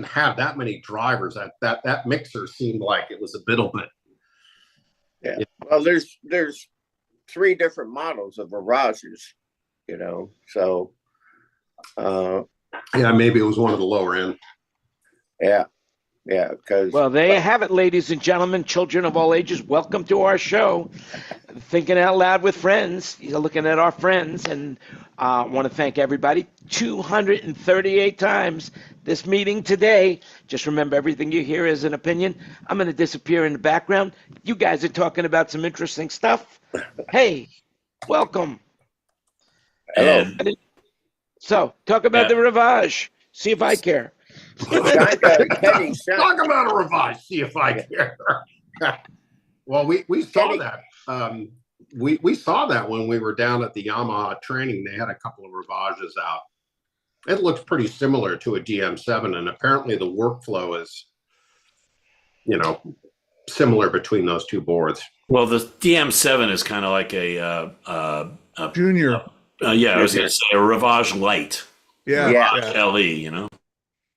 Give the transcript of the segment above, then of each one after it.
didn't have that many drivers. That mixer seemed like it was a bit. Yeah. Well, there's 3 different models of Mirages, so yeah, maybe it was one of the lower end. Yeah, because there you have it, ladies and gentlemen, children of all ages. Welcome to our show, Thinking Out Loud with Friends. You're looking at our friends, and I want to thank everybody. 238 times this meeting today. Just remember, everything you hear is an opinion. I'm going to disappear in the background. You guys are talking about some interesting stuff. Hey, welcome. Hello. So, talk about the Rivage. See if I care. Talk about a Rivage. See if I care. Well, we saw that. We saw that when we were down at the Yamaha training. They had a couple of Rivages out. It looks pretty similar to a DM7, and apparently the workflow is, similar between those 2 boards. Well, the DM7 is kind of like a junior. I was going to say a Rivage Light. Yeah. LE,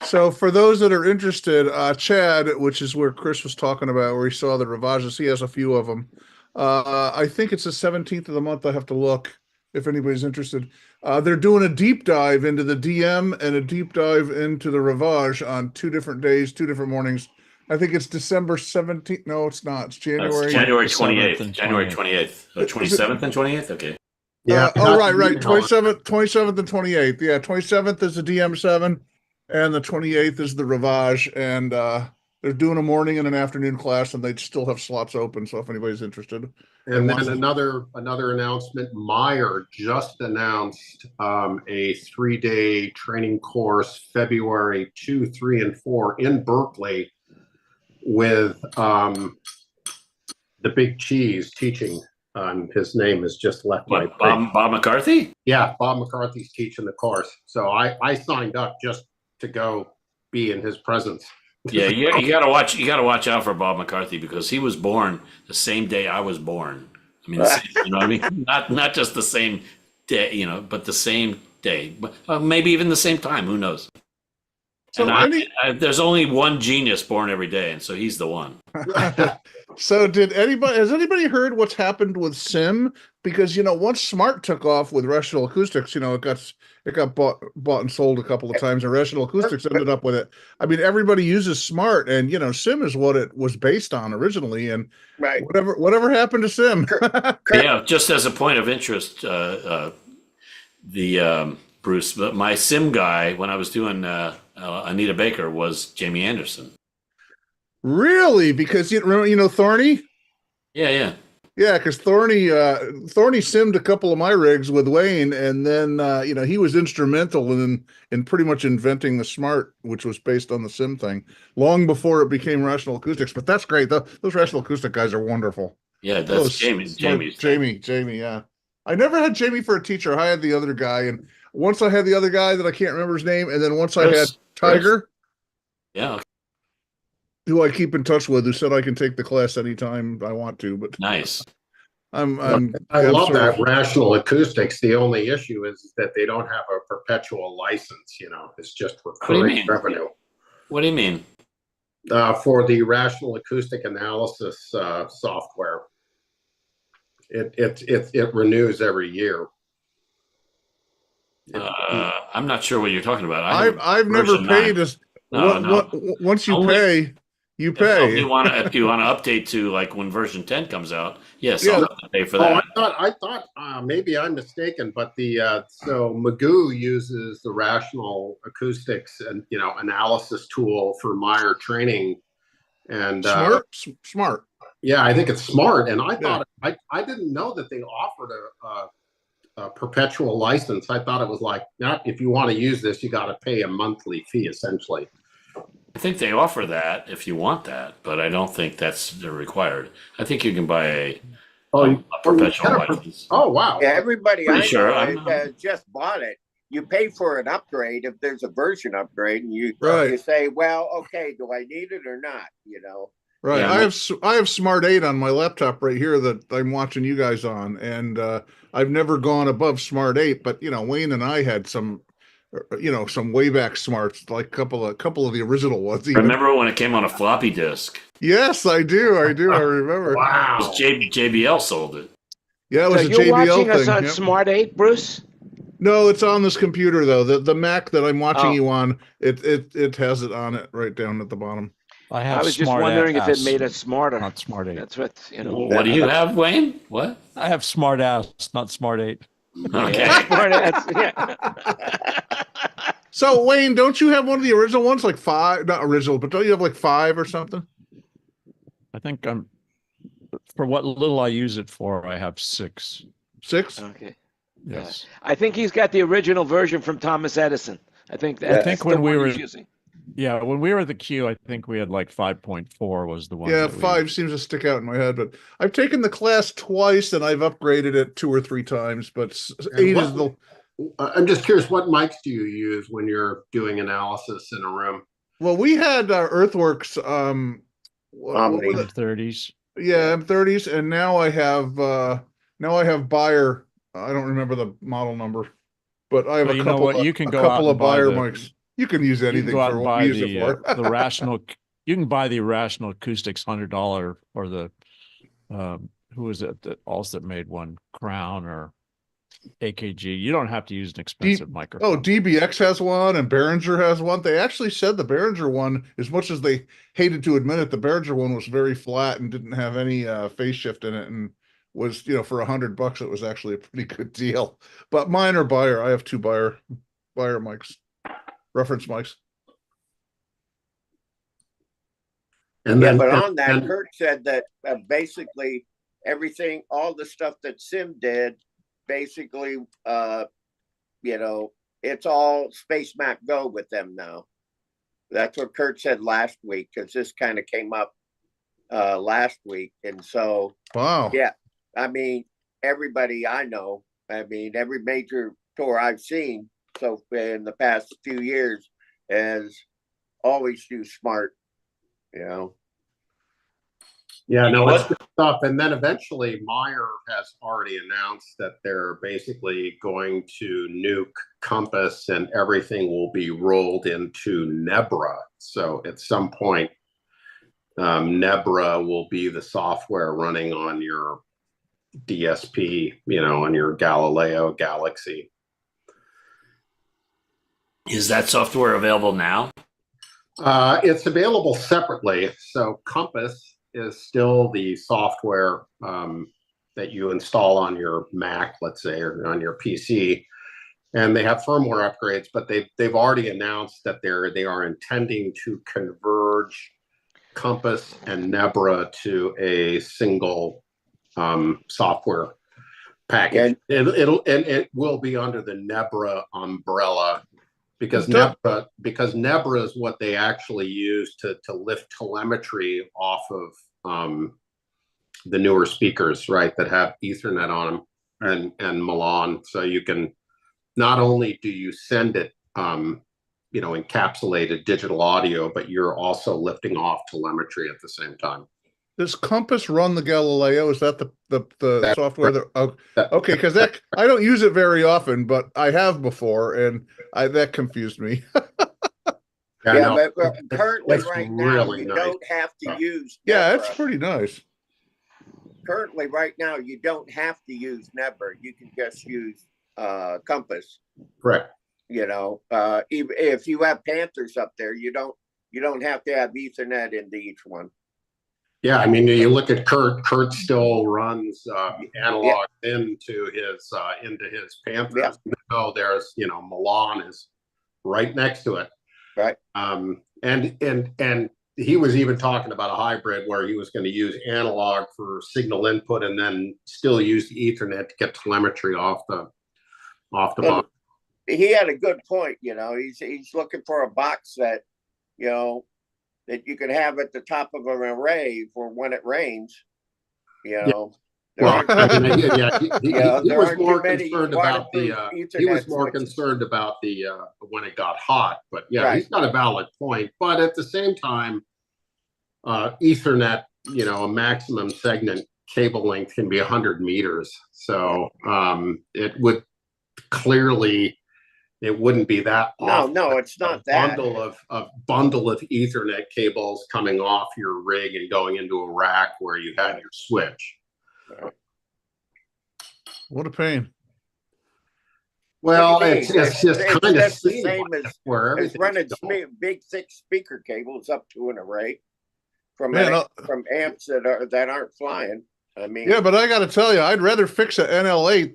So for those that are interested, Chad, which is where Chris was talking about, where he saw the Rivages, he has a few of them. I think it's the 17th of the month. I have to look if anybody's interested. They're doing a deep dive into the DM and a deep dive into the Rivage on 2 different days, 2 different mornings. I think it's December 17th. No, it's not. It's January. That's January 28th. January 28th. 27th and 28th? Okay. Yeah. Right. 27th and 28th. Yeah, 27th is the DM7 and the 28th is the Rivage. And they're doing a morning and an afternoon class, and they still have slots open. So if anybody's interested. And then another announcement, Meyer just announced a 3-day training course, February 2, 3, and 4 in Berkeley with the Big Cheese teaching. His name is just left my brain. Bob McCarthy? Yeah, Bob McCarthy's teaching the course. So I signed up just to go be in his presence. Yeah, you gotta watch out for Bob McCarthy, because he was born the same day I was born. I mean, you know what I mean? Not just the same day, but the same day, but maybe even the same time. Who knows? So there's only one genius born every day, and so he's the one. So has anybody heard what's happened with Sim? Because once Smart took off with Rational Acoustics, it got bought and sold a couple of times, and Rational Acoustics ended up with it. I mean, everybody uses Smart, and Sim is what it was based on originally, and right. Whatever happened to Sim? Yeah, just as a point of interest, Bruce, but my Sim guy when I was doing Anita Baker was Jamie Anderson. Really? Because Thorny? Yeah. Yeah, because Thorny simmed a couple of my rigs with Wayne, and then he was instrumental in pretty much inventing the Smart, which was based on the Sim thing, long before it became Rational Acoustics. But that's great. Those Rational Acoustic guys are wonderful. Yeah, that's Jamie. Yeah. I never had Jamie for a teacher. I had the other guy, and once I had the other guy that I can't remember his name, and then once I had Tiger. Yeah. Who I keep in touch with, who said I can take the class anytime I want to. But nice. I love that Rational Acoustics. The only issue is that they don't have a perpetual license. It's just recurring revenue. What do you mean? For the Rational Acoustic Analysis software, it renews every year. I'm not sure what you're talking about. I've never paid as once you pay. You pay. If you want to update to like when version 10 comes out, yes, I'll have to pay for that. I thought maybe I'm mistaken, but so Magoo uses the Rational Acoustics and analysis tool for Meyer training, and smart. Yeah, I think it's Smart, and I thought I didn't know that they offered a perpetual license. I thought it was like, if you want to use this, you got to pay a monthly fee essentially. I think they offer that if you want that, but I don't think that's required. I think you can buy a perpetual license. Oh, wow. Yeah, everybody just bought it. You pay for an upgrade if there's a version upgrade, and you say, well, okay, do I need it or not? Right. Yeah, I have Smart 8 on my laptop right here that I'm watching you guys on, and I've never gone above Smart 8, but Wayne and I had some some way back smarts, like a couple of the original ones. Even. Remember when it came on a floppy disk? Yes, I do. I remember. Wow. JBL sold it. Yeah, it was a you're JBL watching us thing. on Yep. Smart 8, Bruce? No, it's on this computer though. The Mac that I'm watching Oh. you on, it has it on it right down at the bottom. I was just wondering if it made us smarter. Not Smart 8. That's what, What do you have, Wayne? What? I have Smart Ass, not Smart 8. Okay. Yeah, smart ass, yeah. So Wayne, don't you have one of the original ones, like 5? Not original, but don't you have like 5 or something? I think for what little I use it for, I have 6. 6? Okay. Yes. I think he's got the original version from Thomas Edison. I think that's when we were using. Yeah, when we were at the Q, I think we had like 5.4 was the one. Yeah, 5 seems to stick out in my head, but I've taken the class twice and I've upgraded it 2 or 3 times, but 8 is the... I'm just curious, what mics do you use when you're doing analysis in a room? Well, we had Earthworks M30s. Yeah, M30s, and now I have Bayer. I don't remember the model number, but I have a couple. You can go couple out of Bayer mics. You can use anything for what we use it for. the rational. You can buy the Rational Acoustics $100 or the who was it that also made one, Crown or AKG. You don't have to use an expensive microphone. Oh, DBX has one and Behringer has one. They actually said the Behringer one, as much as they hated to admit it, the Behringer one was very flat and didn't have any phase shift in it, and was, for $100, it was actually a pretty good deal. But mine are Bayer. I have 2 Bayer mics, reference mics. And then, but on that, Kurt said that basically everything, all the stuff that Sim did, basically, it's all Space Mac Go with them now. That's what Kurt said last week, because this kind of came up last week. And so, wow. Yeah, I mean, everybody I know, every major tour I've seen so in the past few years has always used Smart, Yeah, no, it's good stuff. And then eventually Meyer has already announced that they're basically going to nuke Compass and everything will be rolled into Nebra. So at some point, Nebra will be the software running on your DSP, on your Galileo Galaxy. Is that software available now? It's available separately. So Compass is still the software that you install on your Mac, let's say, or on your PC, and they have firmware upgrades. But they've already announced that they are intending to converge Compass and Nebra to a single software package. It will be under the Nebra umbrella. Because Nebra is what they actually use to lift telemetry off of the newer speakers, right, that have Ethernet on them and Milan. So you can, not only do you send it, encapsulated digital audio, but you're also lifting off telemetry at the same time. Does Compass run the Galileo? Is that the software that? Okay, because I don't use it very often, but I have before, and that confused me. But currently, right now, you don't have to use. Yeah, it's pretty nice. Currently, right now, you don't have to use Nebra. You can just use Compass. Correct. Even if you have Panthers up there, you don't have to have Ethernet into each one. Yeah, you look at Kurt. Kurt still runs analog into his Panthers. Yeah. So there's Milan is right next to it. Right. And he was even talking about a hybrid where he was going to use analog for signal input and then still use the Ethernet to get telemetry off the box. He had a good point. He's looking for a box that that you could have at the top of an array for when it rains. Yeah. Well, he was more concerned about concerned about the when it got hot. But he's got a valid point. But at the same time, Ethernet, a maximum segment cable length can be 100 meters. So it would clearly it wouldn't be that No, often. no, it's not that. Bundle of Ethernet cables coming off your rig and going into a rack where you have your switch. What a pain. Well, What do you it's mean? just kind of just the same as everything's running going. big thick speaker cables up to an array from Man, from amps that aren't flying. I mean, yeah, but I got to tell you, I'd rather fix a NL8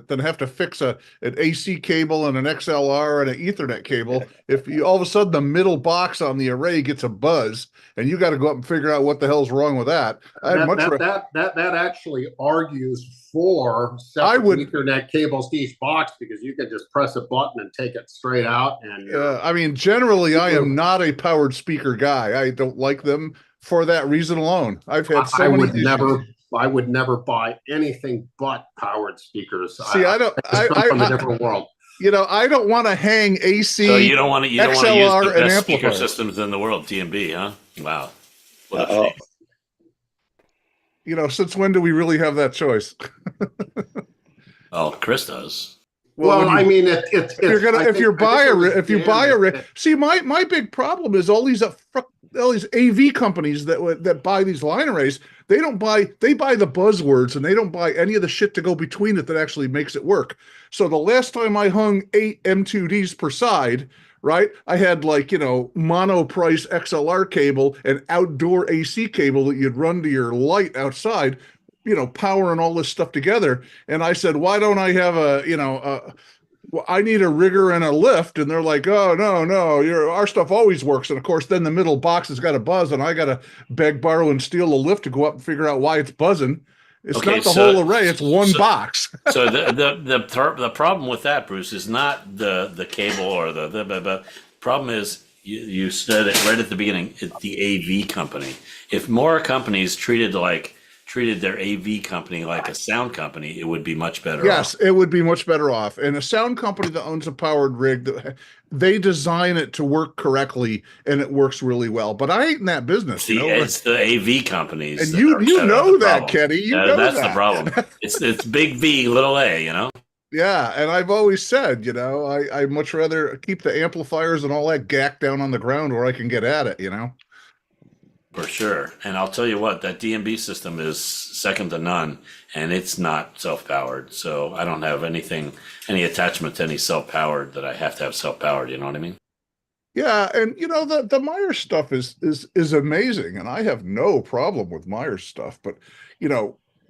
than have to fix an AC cable and an XLR and an Ethernet cable. If you all of a sudden the middle box on the array gets a buzz, and you got to go up and figure out what the hell's wrong with that. That actually argues for separate Ethernet cables to each box, because you can just press a button and take it straight out. And I mean, generally, I am not a powered speaker guy. I don't like them for that reason alone. I've had so many issues. I would never buy anything but powered speakers. See, I come from a different world. You know, I don't want to hang AC. So you don't want to use XLR the and best speaker amplifier systems in the world, D&B, huh? Wow. What a shame. You know, since when do we really have that choice? Oh, Chris does. Well, I mean, if you buy a rig, see, my big problem is all these AV companies that buy these line arrays. They buy the buzzwords, and they don't buy any of the shit to go between it that actually makes it work. So the last time I hung 8 M2Ds per side, right, I had mono price XLR cable and outdoor AC cable that you'd run to your light outside, powering all this stuff together. And I said, why don't I have I need a rigger and a lift? And they're like, oh, no, our stuff always works. And of course, then the middle box has got to buzz, and I got to beg, borrow, and steal a lift to go up and figure out why it's buzzing. It's not the whole array; it's one box. So the problem with that, Bruce, is not the cable or the problem is you said it right at the beginning. It's the AV company. If more companies treated their AV company like a sound company, it would be much better. Yes, it would be much better off. And a sound company that owns a powered rig, they design it to work correctly, and it works really well. But I ain't in that business. It's the AV companies, and you know that, Kenny. That's the problem. It's big V, little A. Yeah, and I've always said, I'd much rather keep the amplifiers and all that gack down on the ground where I can get at it. For sure. And I'll tell you what, that D&B system is second to none, and it's not self-powered. So I don't have any attachment to any self-powered that I have to have self-powered. You know what I mean? Yeah. And the Myers stuff is amazing. And I have no problem with Myers stuff, but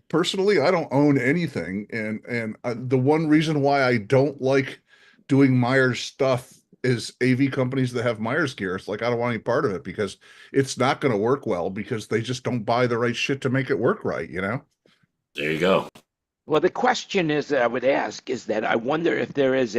personally, I don't own anything. And the one reason why I don't like doing Myers stuff is AV companies that have Myers gear. It's like, I don't want any part of it, because it's not going to work well, because they just don't buy the right shit to make it work right. There you go. Well, the question is that I would ask is that I wonder if there is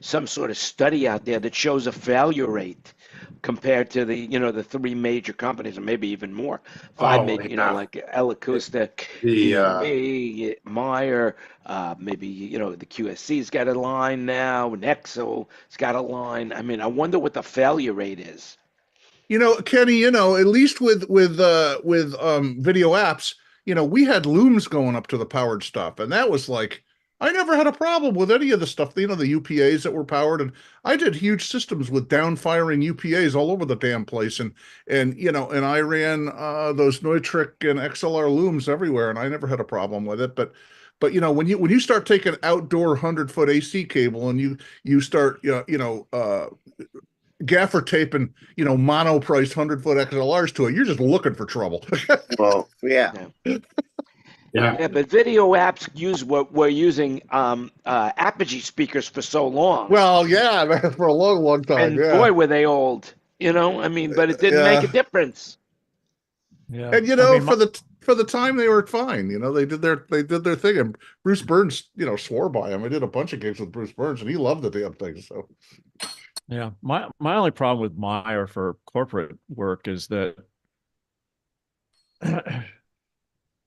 some sort of study out there that shows a failure rate compared to the 3 major companies, or maybe even more, 5 major, like L-Acoustic, Meyer, maybe the QSC's got a line now, Nexo's got a line. I mean, I wonder what the failure rate is. Kenny, at least with video apps, we had looms going up to the powered stuff, and that was like, I never had a problem with any of the stuff, the UPAs that were powered, and I did huge systems with down-firing UPAs all over the damn place, and I ran those Neutrik and XLR looms everywhere, and I never had a problem with it. But when you start taking outdoor 100-foot AC cable and you start gaffer taping mono priced 100-foot XLRs to it, you're just looking for trouble. Well, yeah. Yeah, but video apps were using Apogee speakers for so long. Well, yeah, for a long, long time. And boy, were they old. But it didn't make a difference. Yeah, and for the time they were fine. They did their thing. And Bruce Burns, swore by him. I did a bunch of gigs with Bruce Burns, and he loved the damn thing. So. Yeah, my only problem with Meyer for corporate work is that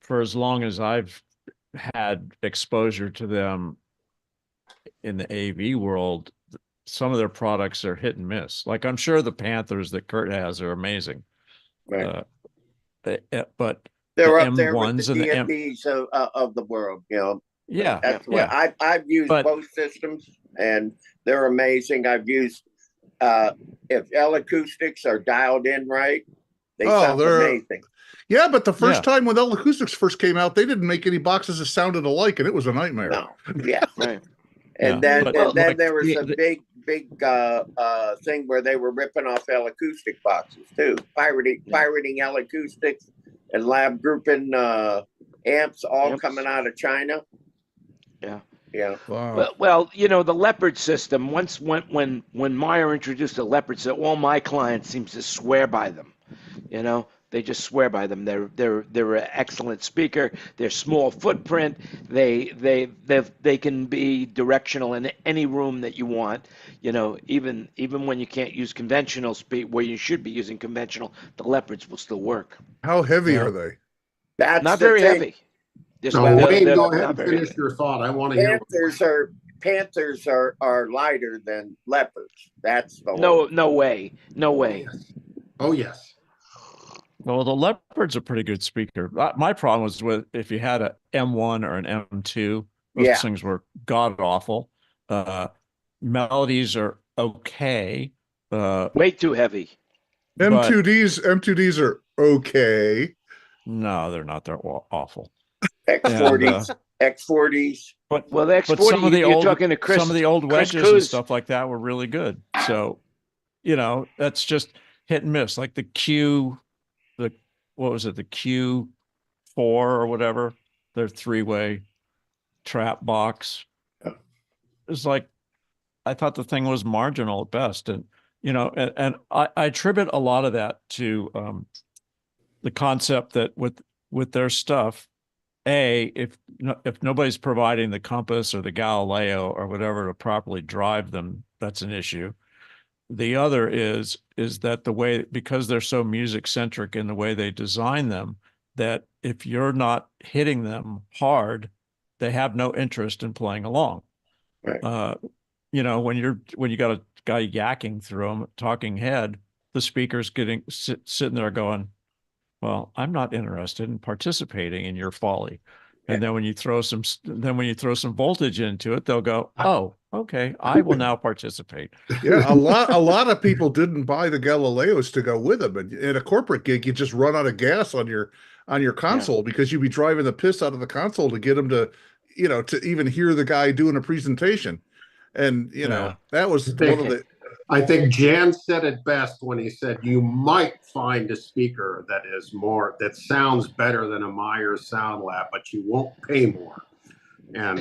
for as long as I've had exposure to them in the AV world, some of their products are hit and miss. Like, I'm sure the Panthers that Kurt has are amazing, Right. but They're the up there with M1s the and the DMBs of the world. Yeah, That's what I've used both systems. and they're amazing. I've used, if L acoustics are dialed in right, they sound amazing. Yeah, but the first time when L Acoustics first came out, they didn't make any boxes that sounded alike, and it was a nightmare. No, yeah. Right. And then there was a big thing where they were ripping off L acoustic boxes too, pirating L acoustics and lab grouping amps all coming out of China. Yeah. Yeah. Wow. Well, you know, the Leopard system, when Meyer introduced the Leopard system, all my clients seems to swear by them. You know, they just swear by them. They're an excellent speaker. They're small footprint. They can be directional in any room that you want. You know, even when you can't use conventional speed where you should be using conventional, the Leopards will still work. How heavy are they? That's not very heavy. No, Wayne, go ahead and finish your thought. I want to hear. Panthers are lighter than leopards. That's the no way. Oh yes. Well, the Leopard's a pretty good speaker. My problem was with if you had a M1 or an M2, those things were god awful. Melodies are okay. Way too heavy. M2Ds are okay. No, they're not. They're awful. X40s. But the X40, some of the you're talking to Chris. Some of the old Chris wedges and stuff like that were really good. So, you know, that's just hit and miss. Like the Q, what was it? The Q4 or whatever. Their 3-way trap box. It's like, I thought the thing was marginal at best. And, you know, and I attribute a lot of that to the concept that with their stuff, if nobody's providing the compass or the Galileo or whatever to properly drive them, that's an issue. The other is that the way, because they're so music centric in the way they design them, that if you're not hitting them hard, they have no interest in playing along. Right. You know, when you got a guy yakking through them, talking head, the speaker's sitting there going, well, I'm not interested in participating in your folly. And then when you throw some voltage into it, they'll go, oh, okay, I will now participate. Yeah, a lot of people didn't buy the Galileos to go with them. And in a corporate gig, you just run out of gas on your console because you'd be driving the piss out of the console to get them to, you know, to even hear the guy doing a presentation. And, you know, that was one of the... I think Jan said it best when he said you might find a speaker that sounds better than a Meyer Sound Lab, but you won't pay more. And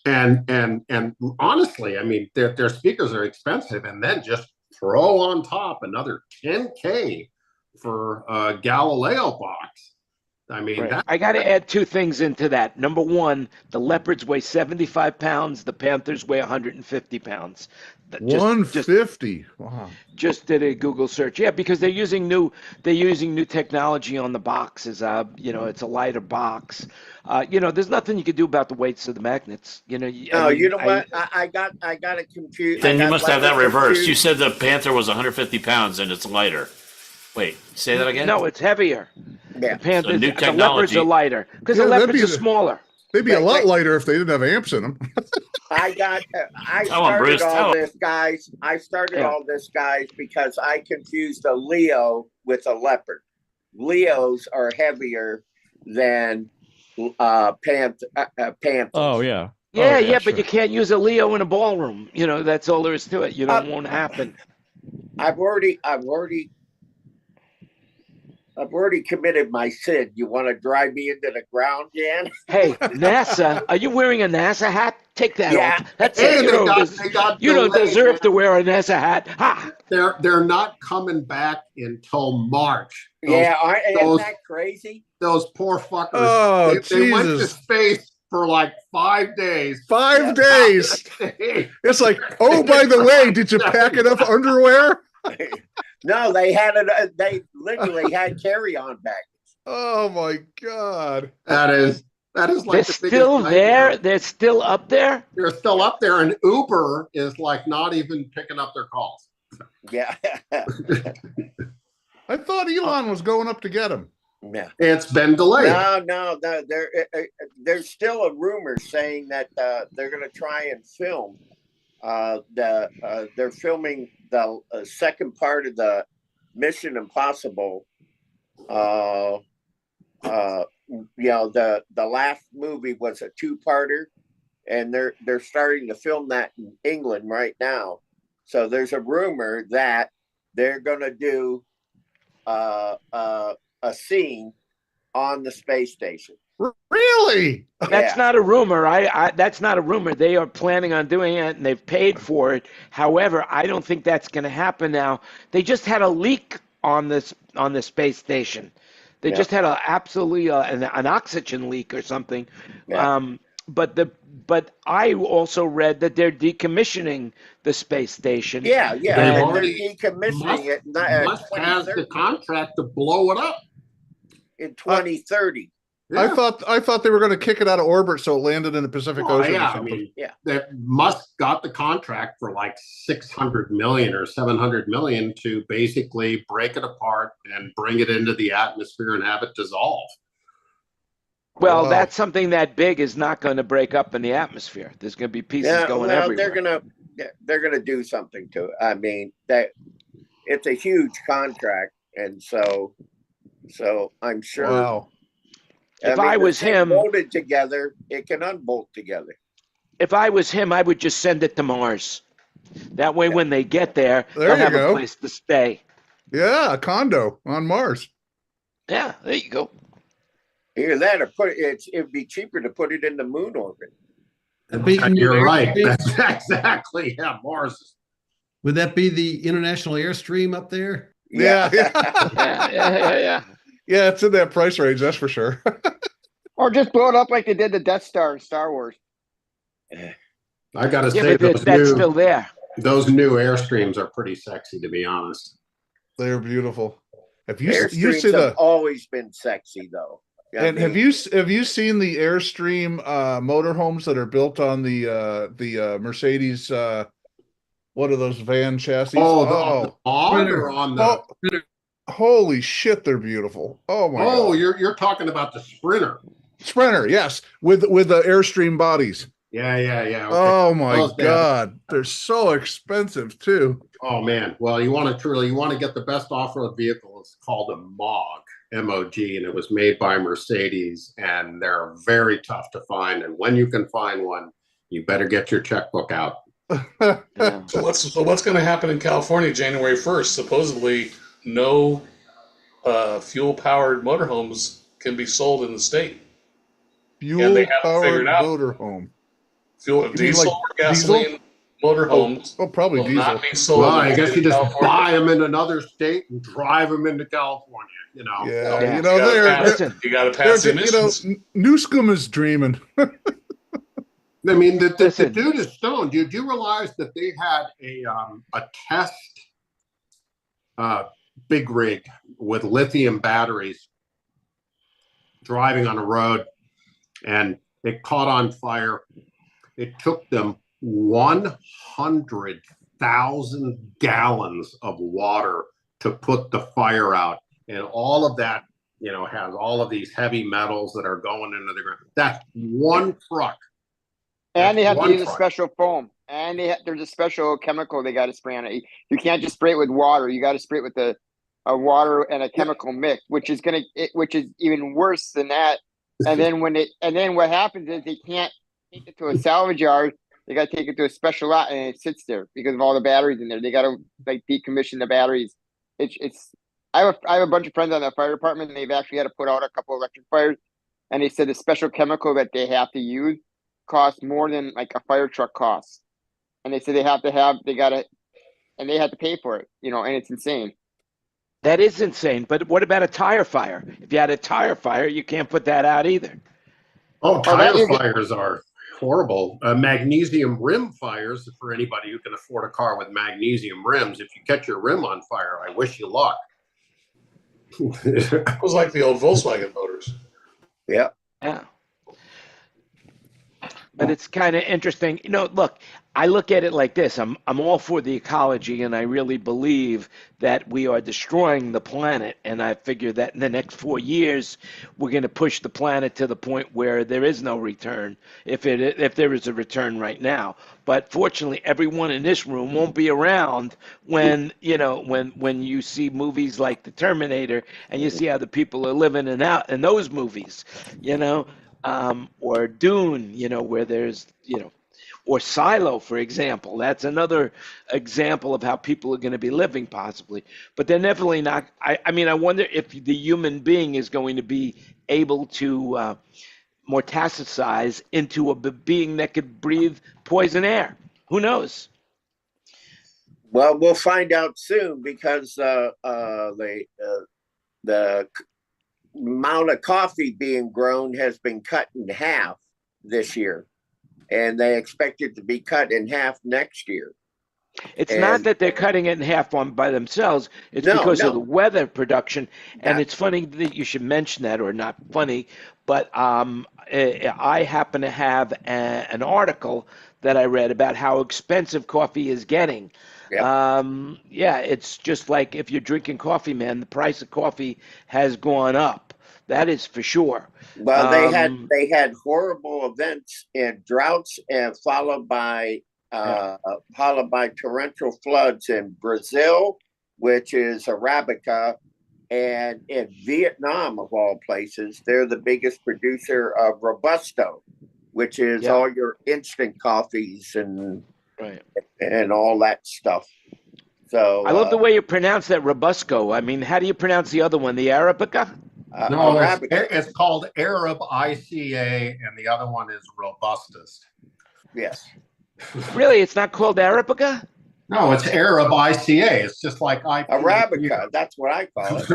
and honestly, I mean, their speakers are expensive, and then just throw on top another $10K for a Galileo box. I mean, I got to add two things into that. Number one, the Leopards weigh 75 pounds. The Panthers weigh 150 pounds. 150. Wow. Just did a Google search. Yeah, because they're using new technology on the boxes. You know, it's a lighter box. You know, there's nothing you can do about the weights of the magnets. You know. What? I got it confused. Then you must have that reversed. You said the Panther was 150 pounds and it's lighter. Wait, say that again? No, it's heavier. Yeah. The Leopards are lighter because the Leopards are smaller. They'd be a lot lighter if they didn't have amps in them. I started all this, guys, because I confused a Leo with a Leopard. Leos are heavier than Panthers. Oh yeah. Yeah, but you can't use a Leo in a ballroom. You know, that's all there is to it. You know, it won't happen. I've already committed my sin. You want to drive me into the ground, Jan? Hey, NASA, are you wearing a NASA hat? Take that off. That's hey, it. You don't deserve to wear a NASA hat. Ha! They're not coming back until March. Isn't that crazy? Those poor fuckers. Oh, they went to space for like 5 days. 5 days. It's like, oh, by the way, did you pack enough underwear? No, they had it. They literally had carry-on bags. Oh my God! That is like they're still there. They're still up there. They're still up there, and Uber is like not even picking up their calls. Yeah. I thought Elon was going up to get him. Yeah. It's been delayed. No. There's still a rumor saying that they're going to try and film. They're filming the second part of the Mission Impossible. The last movie was a two-parter, and they're starting to film that in England right now. So there's a rumor that they're going to do a scene on the space station. Really? That's not a rumor. That's not a rumor. They are planning on doing it, and they've paid for it. However, I don't think that's going to happen now. They just had a leak on the space station. They just had absolutely an oxygen leak or something. Yeah. But I also read that they're decommissioning the space station. Yeah. They've And already- they're decommissioning it. Musk has the contract to blow it up. In 2030. I thought they were going to kick it out of orbit so it landed in the Pacific Ocean. Yeah, or I something. mean, that Musk got the contract for like 600 million or 700 million to basically break it apart and bring it into the atmosphere and have it dissolve. Well, Wow. that's something that big is not going to break up in the atmosphere. There's going to be pieces going everywhere. They're gonna do something to it. I mean, that it's a huge contract, and so I'm sure. Wow. If I was him, bolted together, it can unbolt together. if I was him, I would just send it to Mars. That way, when they get there, There they'll you have go. a place to stay. Yeah, a condo on Mars. Yeah, there you go. Either that, or it'd be cheaper to put it in the moon orbit. You're right. That's exactly, Mars. Would that be the international airstream up there? Yeah. Yeah. Yeah, it's in that price range, that's for sure. Or just blow it up like they did the Death Star in Star Wars. I gotta Yeah, say, but that's still there. those new Airstreams are pretty sexy, to be honest. They're beautiful. Have you Airstreams see have always been sexy, though. And have you seen the Airstream motorhomes that are built on the Mercedes? What are those van chassis? On the mod or on the? Holy shit, they're beautiful! Oh my god! You're talking about the Sprinter, yes, with the Airstream bodies. Yeah. Okay. Oh my god, they're so expensive too. Oh man, well, you want to get the best off-road vehicle. It's called a MOG, M-O-G, and it was made by Mercedes, and they're very tough to find. And when you can find one, you better get your checkbook out. So what's going to happen in California January 1st? Supposedly, no fuel-powered motorhomes can be sold in the state. Fuel-powered motorhome. Diesel or gasoline motorhomes. Probably diesel. Not be sold. Well, I guess you just buy them in another state and drive them into California. Yeah. You got to pass the emissions. Newscomb is dreaming. I mean, the dude is stoned. Do you realize that they had a test big rig with lithium batteries driving on a road, and it caught on fire? It took them 100,000 gallons of water to put the fire out, and all of that, has all of these heavy metals that are going into the ground. That's one truck. And they have to use a special foam. And there's a special chemical they got to spray on it. You can't just spray it with water. You got to spray it with a water and a chemical mix, which is even worse than that. And then what happens is they can't take it to a salvage yard. They got to take it to a special lot, and it sits there because of all the batteries in there. They got to decommission the batteries. I have a bunch of friends on the fire department, and they've actually had to put out a couple electric fires. And they said the special chemical that they have to use costs more than like a fire truck costs. And they said they have to pay for it, and it's insane. That is insane. But what about a tire fire? If you had a tire fire, you can't put that out either. Tire fires are horrible. Magnesium rim fires, for anybody who can afford a car with magnesium rims. If you catch your rim on fire, I wish you luck. It was like the old Volkswagen motors. Yeah. But it's kind of interesting. Look, I look at it like this. I'm all for the ecology, and I really believe that we are destroying the planet. And I figure that in the next 4 years, we're going to push the planet to the point where there is no return, if there is a return right now. But fortunately, everyone in this room won't be around when when you see movies like The Terminator, and you see how the people are living in those movies, or Dune, where there's, or Silo, for example. That's another example of how people are going to be living, possibly. But they're definitely not. I wonder if the human being is going to be able to metastasize into a being that could breathe poison air. Who knows? Well, we'll find out soon, because the amount of coffee being grown has been cut in half this year, and they expect it to be cut in half next year. It's not that they're cutting it in half by themselves. It's because of the weather production. And it's funny that you should mention that, or not funny, but I happen to have an article that I read about how expensive coffee is getting. Yep. It's just like if you're drinking coffee, man, the price of coffee has gone up. That is for sure. Well, they had horrible events and droughts, and followed by torrential floods in Brazil, which is Arabica, and in Vietnam, of all places. They're the biggest producer of Robusto, which is all your instant coffees and all that stuff. So I love the way you pronounce that, Robusco. I mean, how do you pronounce the other one, the Arabica? No, it's called Arab ICA, and the other one is Robustus. Yes. Really? It's not called Arabica? No, it's Arab ICA. It's just like Arabica. That's what I call it.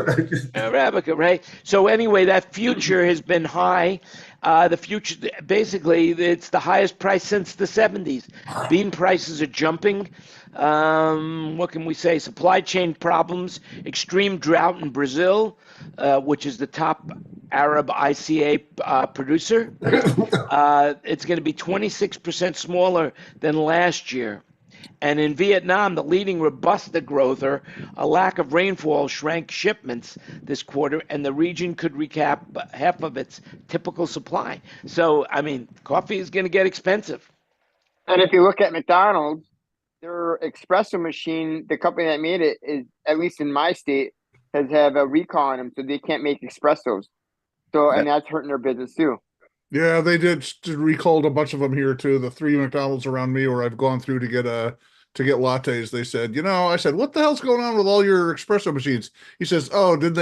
Arabica, right? So anyway, that future has been high. The future, basically, it's the highest price since the 70s. Bean prices are jumping. What can we say? Supply chain problems, extreme drought in Brazil, which is the top Arab ICA producer. It's going to be 26% smaller than last year. And in Vietnam, the leading Robusta growther, a lack of rainfall shrank shipments this quarter, and the region could recap half of its typical supply. So, I mean, coffee is going to get expensive. And if you look at McDonald's, their espresso machine, the company that made it, is, at least in my state, has had a recall on them, so they can't make espressos. So, and that's hurting their business too. Yeah, they did recalled a bunch of them here too. The 3 McDonald's around me where I've gone through to get lattes. They said, I said, what the hell's going on with all your espresso machines? He says, oh, did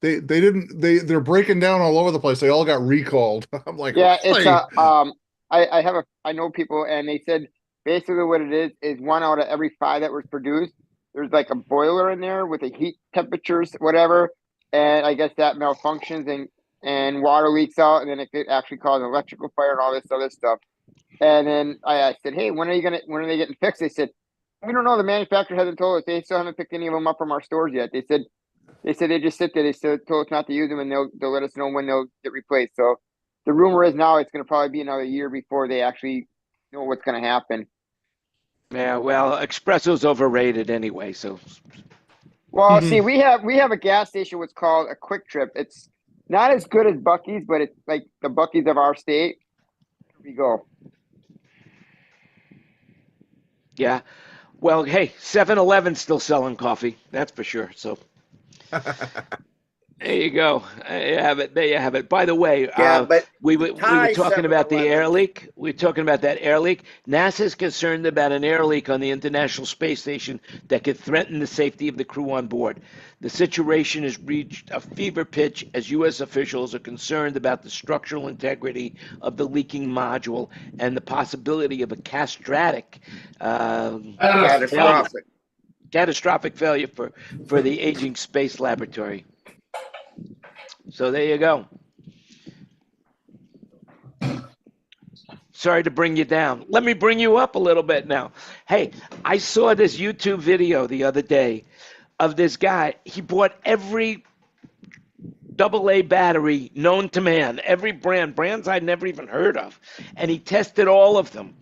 they're breaking down all over the place. They all got recalled. I'm like, yeah, really? It's I know people, and they said basically what it is 1 out of every 5 that was produced, there's like a boiler in there with the heat temperatures, whatever, and I guess that malfunctions and water leaks out, and then it could actually cause an electrical fire and all this other stuff. And then I said, hey, when are they getting fixed? They said, we don't know. The manufacturer hasn't told us. They still haven't picked any of them up from our stores yet. They said they just sit there. They still told us not to use them, and they'll let us know when they'll get replaced. So the rumor is now it's going to probably be another year before they actually know what's going to happen. Yeah, well, espresso's overrated anyway. So, well, see, we have a gas station what's called a Quick Trip. It's not as good as Buc-ee's, but it's like the Buc-ee's of our state. Here we go. Yeah. Well, hey, 7-Eleven's still selling coffee. That's for sure. So there you go. There you have it. By the way, but we were talking about the air leak. We're talking about that air leak. NASA's concerned about an air leak on the International Space Station that could threaten the safety of the crew on board. The situation has reached a fever pitch as U.S. officials are concerned about the structural integrity of the leaking module and the possibility of a catastrophic failure for the aging space laboratory. So there you go. Sorry to bring you down. Let me bring you up a little bit now. Hey, I saw this YouTube video the other day of this guy. He bought every AA battery known to man, every brands I'd never even heard of, and he tested all of them,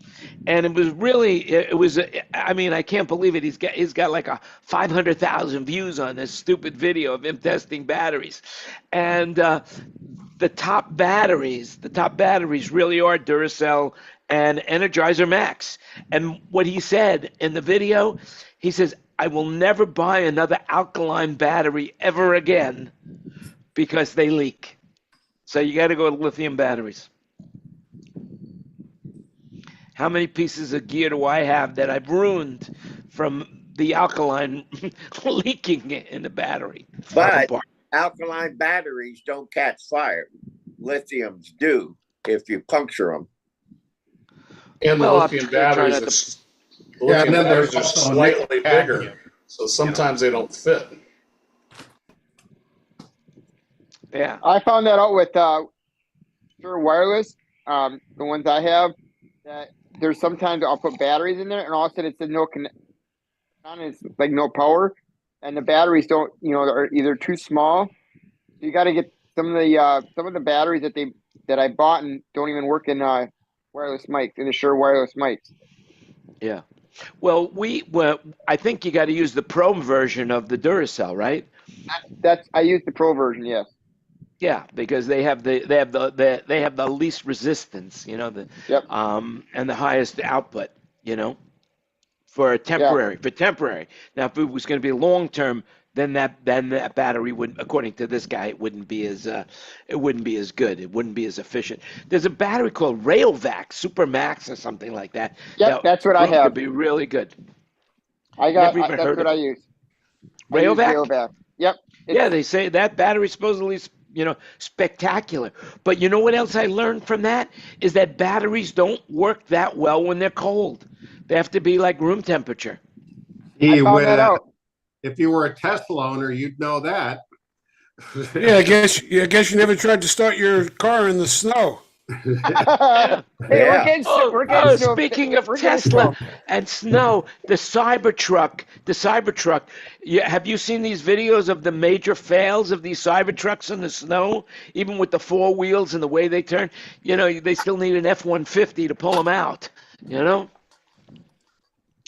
and I mean, I can't believe it. He's got like 500,000 views on this stupid video of him testing batteries, and the top batteries really are Duracell and Energizer Max. And what he said in the video, he says, I will never buy another alkaline battery ever again because they leak. So you got to go with lithium batteries. How many pieces of gear do I have that I've ruined from the alkaline leaking in the battery? But alkaline batteries don't catch fire. Lithiums do if you puncture them. And the lithium batteries are slightly bigger, so sometimes they don't fit. Yeah, I found that out with Sure Wireless, the ones I have. That there's sometimes I'll put batteries in there, and all of a sudden it says no connection. It's like no power, and the batteries don't, are either too small. You got to get some of the batteries that I bought and don't even work in wireless mics, in the Shure wireless mics. Yeah. Well, I think you got to use the Pro version of the Duracell, right? I use the Pro version, yes. Yeah, because they have the least resistance, and the highest output, for temporary. Now, if it was going to be long term, then that battery would, according to this guy, it wouldn't be as good. It wouldn't be as efficient. There's a battery called Rayovac Super Max or something like that. Yep, that's what I have. Could be really good. That's what I use. Rayovac? Yep. Yeah, they say that battery supposedly, spectacular. But you know what else I learned from that is that batteries don't work that well when they're cold. They have to be like room temperature. I found that out. If you were a Tesla owner, you'd know that. Yeah, I guess you never tried to start your car in the snow. Speaking of Tesla and snow, the Cybertruck. Have you seen these videos of the major fails of these Cybertrucks in the snow? Even with the four wheels and the way they turn, they still need an F-150 to pull them out.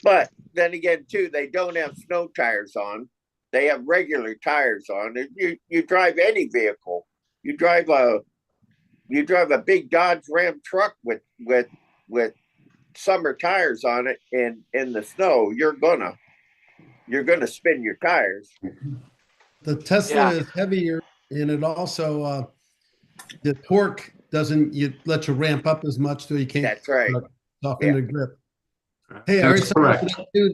But then again, too, they don't have snow tires on. They have regular tires on. You drive any vehicle. You drive a big Dodge Ram truck with summer tires on it in the snow. You're gonna spin your tires. The Tesla is heavier, and it also the torque doesn't let you ramp up as much, so you can't. That's right. Soften the grip. Hey, I heard something too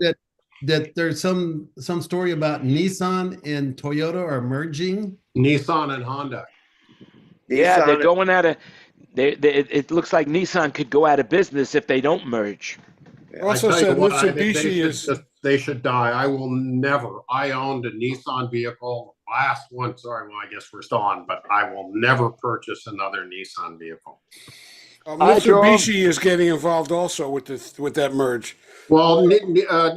that there's some story about Nissan and Toyota are merging. Nissan and Honda. Yeah, they're going out of. It looks like Nissan could go out of business if they don't merge. Also said Mitsubishi they should die. I will never. I owned a Nissan vehicle. Last one. Sorry, well, I guess we're still on, but I will never purchase another Nissan vehicle. Mitsubishi is getting involved also with that merge. Well,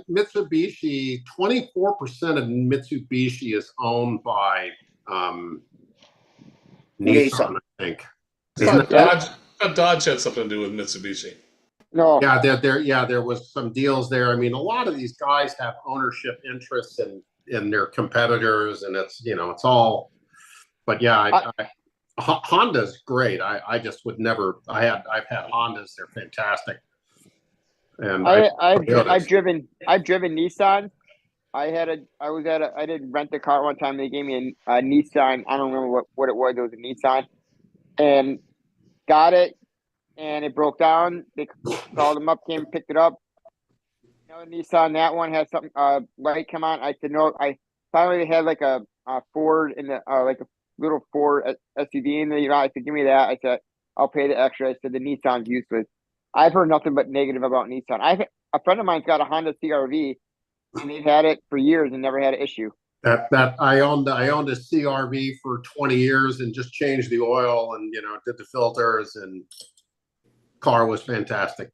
Mitsubishi, 24% of Mitsubishi is owned by Nissan, I think. Dodge had something to do with Mitsubishi. No. Yeah, there was some deals there. I mean, a lot of these guys have ownership interests in their competitors, and it's all. But yeah, Honda's great. I just would never. I've had Hondas. They're fantastic. And I've driven Nissan. I did rent a car one time. They gave me a Nissan. I don't remember what it was. It was a Nissan, and got it, and it broke down. They called them up, came, picked it up. Nissan, that one had something light come on. I said no. I finally had like a Ford in the like a little Ford SUV in there. I said, give me that. I said, I'll pay the extra. I said, the Nissan's useless. I've heard nothing but negative about Nissan. A friend of mine's got a Honda CR-V, and they've had it for years and never had an issue. That I owned a CR-V for 20 years and just changed the oil and did the filters, and car was fantastic.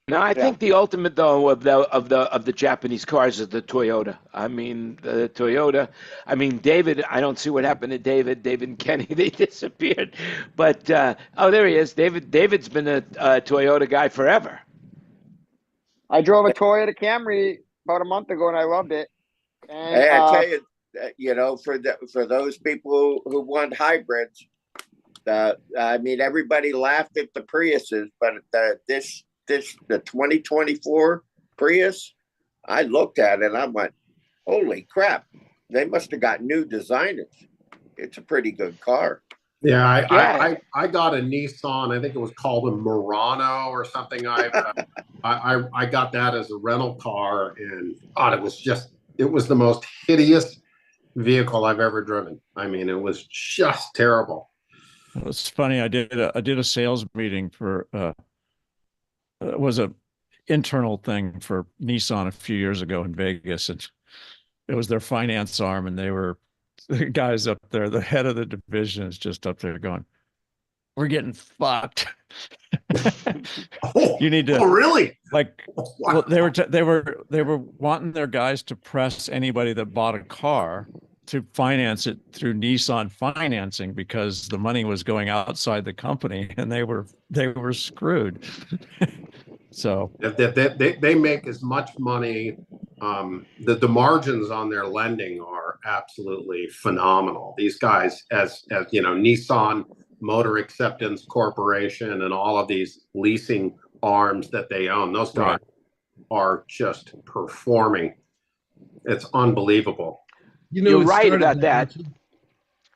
No, I think the ultimate though of the Japanese cars is the Toyota. I mean, the Toyota. I mean, David. I don't see what happened to David. David and Kenny, they disappeared. But oh, there he is. David's been a Toyota guy forever. I drove a Toyota Camry about a month ago, and I loved it. And hey, I tell you, you know, for those people who want hybrids, I mean, everybody laughed at the Priuses, but the 2024 Prius, I looked at it and I went, holy crap, they must have got new designers. It's a pretty good car. Yeah, I got a Nissan. I think it was called a Murano or something. I got that as a rental car, and God, it was the most hideous vehicle I've ever driven. I mean, it was just terrible. It's funny. I did a sales meeting for it was a internal thing for Nissan a few years ago in Vegas, and it was their finance arm, and they were the guys up there. The head of the division is just up there going, "We're getting fucked." You need to. Oh, really? Like, well, they were wanting their guys to press anybody that bought a car to finance it through Nissan financing because the money was going outside the company, and they were screwed. So they make as much money. The margins on their lending are absolutely phenomenal. These guys, as you know, Nissan Motor Acceptance Corporation and all of these leasing arms that they own, those guys are just performing. It's unbelievable. You know, you're right about that.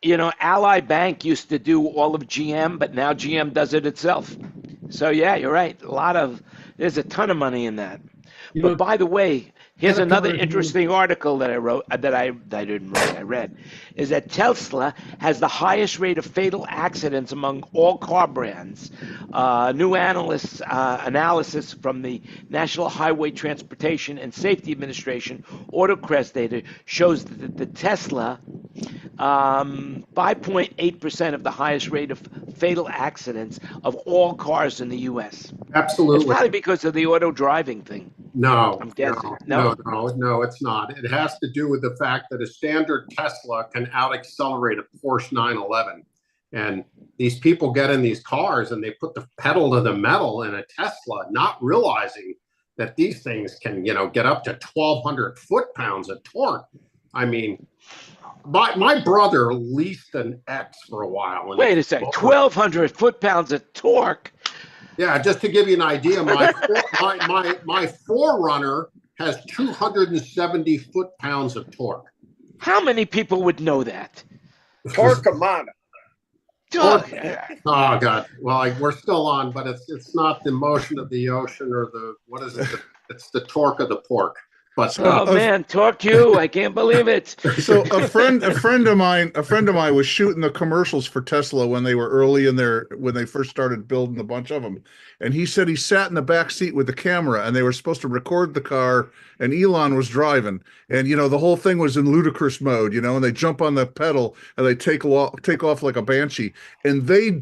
You know, Ally Bank used to do all of GM, but now GM does it itself. So yeah, you're right. There's a ton of money in that. But by the way, here's another interesting article that I wrote, I read, is that Tesla has the highest rate of fatal accidents among all car brands. New analysis from the National Highway Transportation and Safety Administration AutoCrest data shows that the Tesla 5.8% of the highest rate of fatal accidents of all cars in the U.S. Absolutely. It's probably because of the auto driving thing. No, I'm guessing. No, it's not. It has to do with the fact that a standard Tesla can out-accelerate a Porsche 911. And these people get in these cars and they put the pedal to the metal in a Tesla, not realizing that these things can, you know, get up to 1,200 foot-pounds of torque. I mean, my brother leased an X for a while. Wait a second, 1,200 foot-pounds of torque? Yeah, just to give you an idea, my 4Runner has 270 foot-pounds of torque. How many people would know that? Torquemada. Oh, God. Well, we're still on, but it's not the motion of the ocean or what is it? It's the torque of the pork. But man, torque you! I can't believe it. So a friend of mine was shooting the commercials for Tesla when they were early when they first started building a bunch of them, and he said he sat in the back seat with the camera, and they were supposed to record the car, and Elon was driving, and you know the whole thing was in ludicrous mode, you know, and they jump on the pedal and they take off like a banshee, and they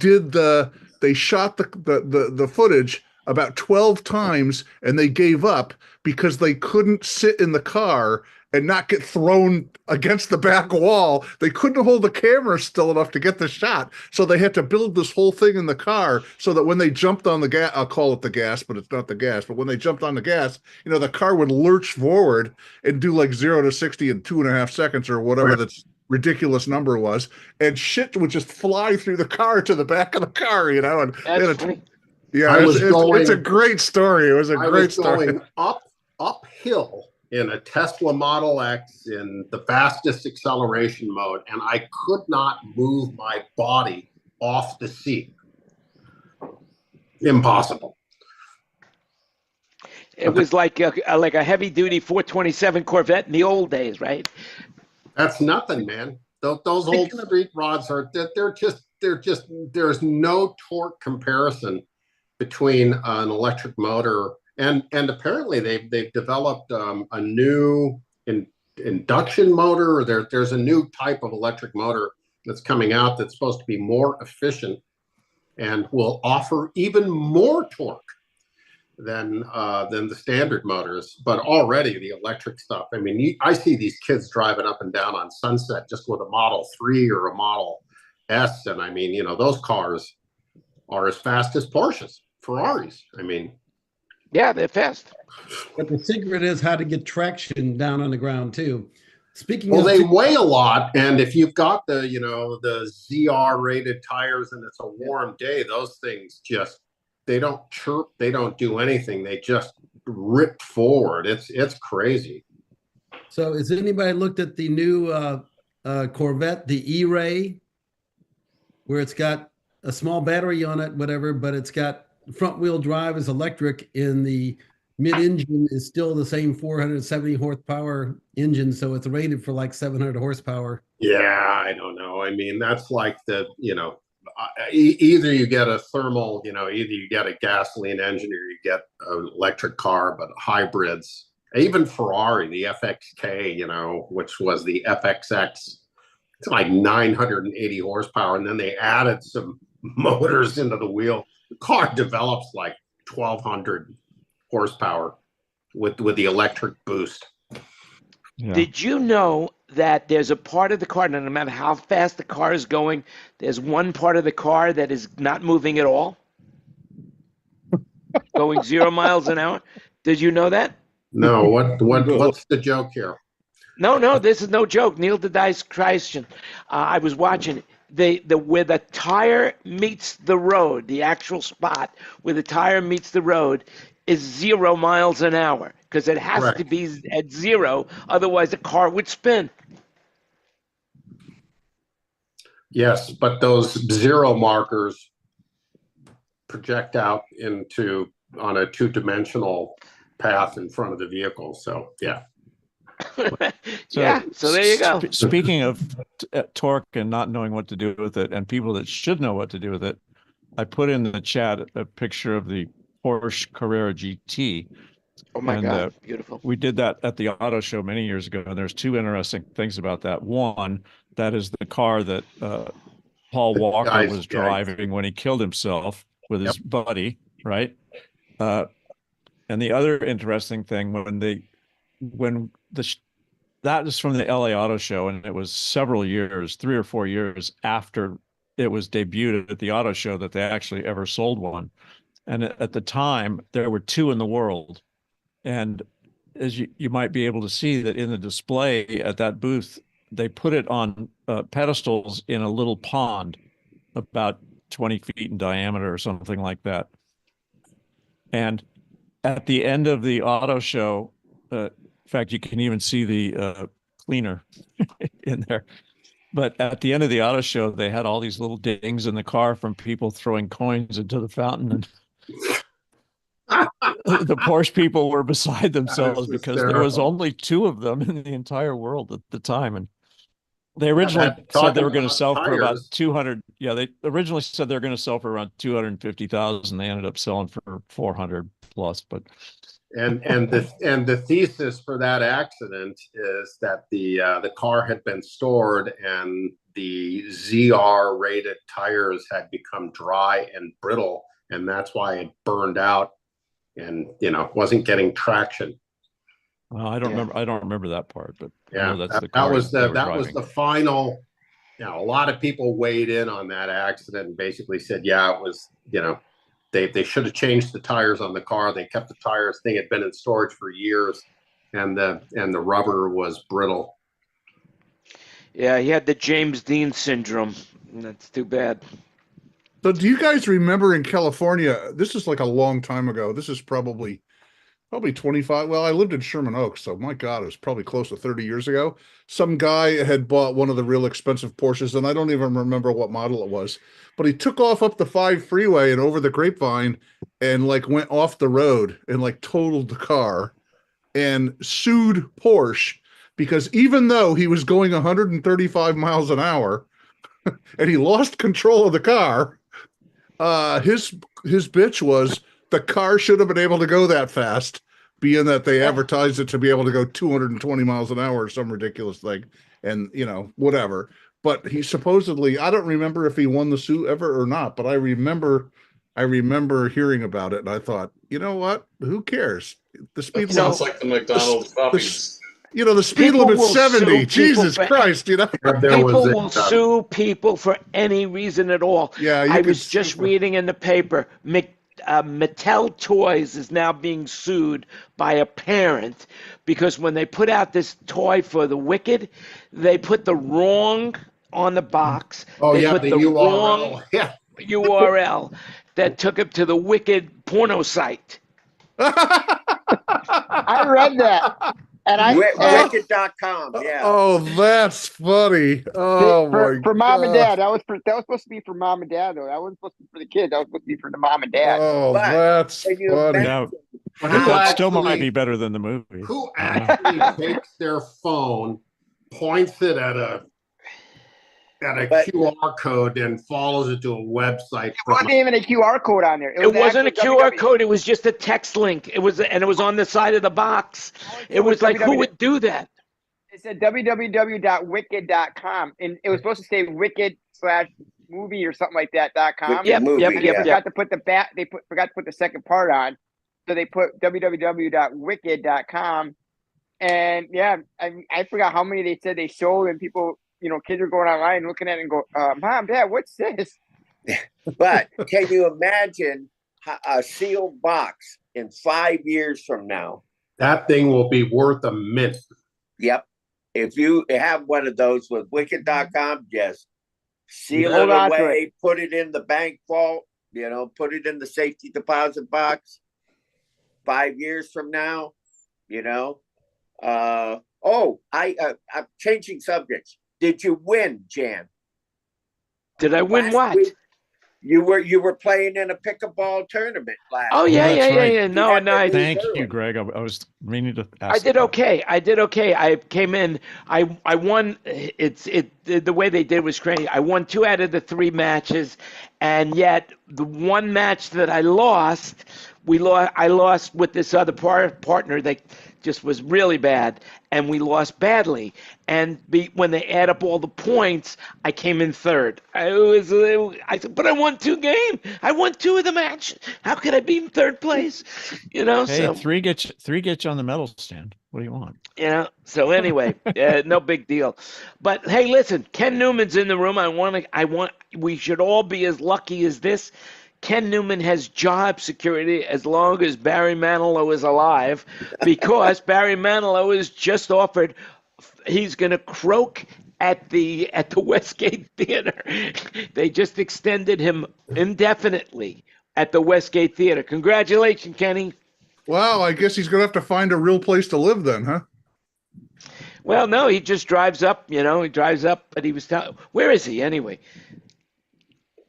shot the footage about 12 times, and they gave up because they couldn't sit in the car and not get thrown against the back wall. They couldn't hold the camera still enough to get the shot. So they had to build this whole thing in the car so that when they jumped on the gas, I'll call it the gas, but it's not the gas. But when they jumped on the gas, you know, the car would lurch forward and do like 0 to 60 in 2.5 seconds or whatever that's ridiculous number was. And shit would just fly through the car to the back of the car, you know, and that's funny. Yeah, it's a great story. It was a great story. Going uphill in a Tesla Model X in the fastest acceleration mode, and I could not move my body off the seat. Impossible. It was like a heavy-duty 427 Corvette in the old days, right? That's nothing, man. Those old street rods there's no torque comparison between an electric motor and apparently they've developed a new induction motor. There's a new type of electric motor that's coming out that's supposed to be more efficient and will offer even more torque. than the standard motors. But already the electric stuff. I mean, I see these kids driving up and down on Sunset just with a Model 3 or a Model S, and I mean, those cars are as fast as Porsches, Ferraris. I mean, yeah, they're fast. But the secret is how to get traction down on the ground too. Speaking well, of they weigh a lot, and if you've got the the ZR rated tires and it's a warm day, those things just, they don't chirp, they don't do anything, they just rip forward. It's crazy. So has anybody looked at the new Corvette, the E-Ray, where it's got a small battery on it, whatever, but it's got front wheel drive is electric, and the mid-engine is still the same 470 horsepower engine, so it's rated for like 700 horsepower. Yeah, I don't know. I mean, that's like either you get a thermal, either you get a gasoline engine or you get an electric car, but hybrids, even Ferrari, the FXK, which was the FXX, it's like 980 horsepower. And then they added some motors into the wheel. The car develops like 1,200 horsepower with the electric boost. Yeah. Did you know that there's a part of the car, no matter how fast the car is going, there's one part of the car that is not moving at all? Going 0 miles an hour? Did you know that? No, what's the joke here? No, this is no joke. Neil deGrasse Tyson. I was watching where the tire meets the road, the actual spot where the tire meets the road is 0 miles an hour, because it has Correct. to be at 0, otherwise the car would spin. Yes, but those 0 markers project out on a 2-dimensional path in front of the vehicle. So yeah. So there you go. Speaking of torque and not knowing what to do with it, and people that should know what to do with it, I put in the chat a picture of the Porsche Carrera GT. Oh my God, beautiful. We did that at the auto show many years ago, and there's 2 interesting things about that. One, that is the car that Paul Walker was driving when he killed himself with his buddy, right? And the other interesting thing, that is from the LA Auto Show, and it was several years, 3 or 4 years after it was debuted at the auto show that they actually ever sold one. And at the time, there were 2 in the world. And as you might be able to see that in the display at that booth, they put it on pedestals in a little pond about 20 feet in diameter or something like that. And at the end of the auto show, in fact, you can even see the cleaner in there. But at the end of the auto show, they had all these little dings in the car from people throwing coins into the fountain. And the Porsche people were beside themselves because there was only 2 of them in the entire world at the time. And they originally said they were going to sell for about 200. Yeah, they originally said they were going to sell for around 250,000. They ended up selling for 400 plus. But and the thesis for that accident is that the car had been stored and the ZR rated tires had become dry and brittle, and that's why it burned out and wasn't getting traction. Well, I don't remember that part, but yeah, that's that was the final. A lot of people weighed in on that accident and basically said, yeah, it was, they should have changed the tires on the car. They kept the tires. Thing had been in storage for years, and the rubber was brittle. Yeah, he had the James Dean syndrome. That's too bad. So do you guys remember in California, this is like a long time ago. This is probably 25. Well, I lived in Sherman Oaks, so my God, it was probably close to 30 years ago. Some guy had bought one of the real expensive Porsches, and I don't even remember what model it was, but he took off up the 5 freeway and over the Grapevine and went off the road and totaled the car and sued Porsche because even though he was going 135 miles an hour and he lost control of the car, his bitch was the car should have been able to go that fast, being that they advertised it to be able to go 220 miles an hour or some ridiculous thing, and whatever. But he supposedly, I don't remember if he won the suit ever or not, but I remember I remember hearing about it, and I thought, you know what? Who cares? The speed That limit. sounds like the McDonald's copies. The speed People limit's will 70. sue Jesus people for- Christ, There People was a, will sue people for any reason at all. Yeah, you I could was sue just for- reading in the paper, Mattel Toys is now being sued by a parent because when they put out this toy for the Wicked, they put the wrong on the box. oh They yeah, put the the URL. wrong Yeah. URL that took him to the Wicked porno site. I read that, and Wicked.com. Yeah. Oh, that's funny. Oh my for mom and dad. God. That was supposed to be for mom and dad though. That wasn't supposed to be for the kids. That was supposed to be for the mom and dad. Oh, But that's can you funny. imagine Now, Who that still might actually- be better than the movie. Who actually takes their phone, points it at a But- QR code, and follows it to a website? It wasn't even a QR code on there. It wasn't a actually QR code. It was just a text link. It was on the side of the box. It was like, who would do that? It said www.wicked.com, and it was supposed to say wicked/movie or something like that .com. Wicked Yep, movie, yep, And yep, they yeah. forgot to put forgot to put the second part on, so they put www.wicked.com. And yeah, I forgot how many they said they sold, and people, kids are going online looking at it and go, "Mom, Dad, what's this?" But can you imagine a sealed box in 5 years from now? That thing will be worth a mint. Yep. If you have one of those with wicked.com, just seal Hold it on to away, put it in the bank vault, put it in the safety deposit box. 5 years from now, I'm changing subjects. Did you win, Jan? Did I win Last what? week, you were playing in a pickleball tournament last Oh week. yeah, that's right. yeah. No, had to I lose Thank early. you, Greg. I was meaning to ask. I did okay. I came in. I won. The way they did was crazy. I won 2 out of the 3 matches, and yet the one match that I lost, I lost with this other partner that just was really bad, and we lost badly. And when they add up all the points, I came in 3rd. I said, but I won 2 games. I won 2 of the match. How could I be in 3rd place? Hey, So 3 gets you on the medal stand. What do you want? So anyway, no big deal. But hey, listen, Ken Newman's in the room. We should all be as lucky as this. Ken Newman has job security as long as Barry Manilow is alive, because Barry Manilow is just offered. He's going to croak at the Westgate Theater. They just extended him indefinitely at the Westgate Theater. Congratulations, Kenny. Wow, I guess he's going to have to find a real place to live then, huh? Well, no, he just drives up, he drives up, but he was where is he anyway?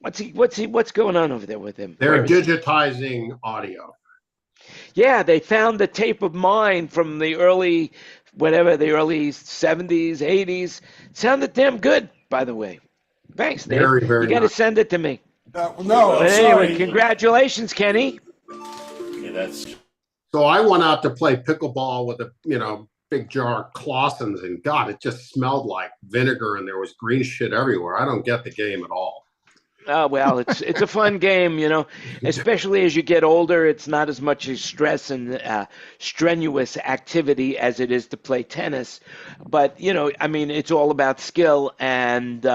What's going on over there with him? They're digitizing audio. Yeah, they found the tape of mine from the early 70s, 80s. Sounded damn good, by the way. Thanks, Dave. Very, very You got to nice. send it to me. No, But I'm anyway, sorry. congratulations, Kenny. Yeah, that's So I went out to play pickleball with a big jar of Clausen's, and God, it just smelled like vinegar, and there was green shit everywhere. I don't get the game at all. Oh, well, it's a fun game, especially as you get older. It's not as much a stress and strenuous activity as it is to play tennis. But, it's all about skill and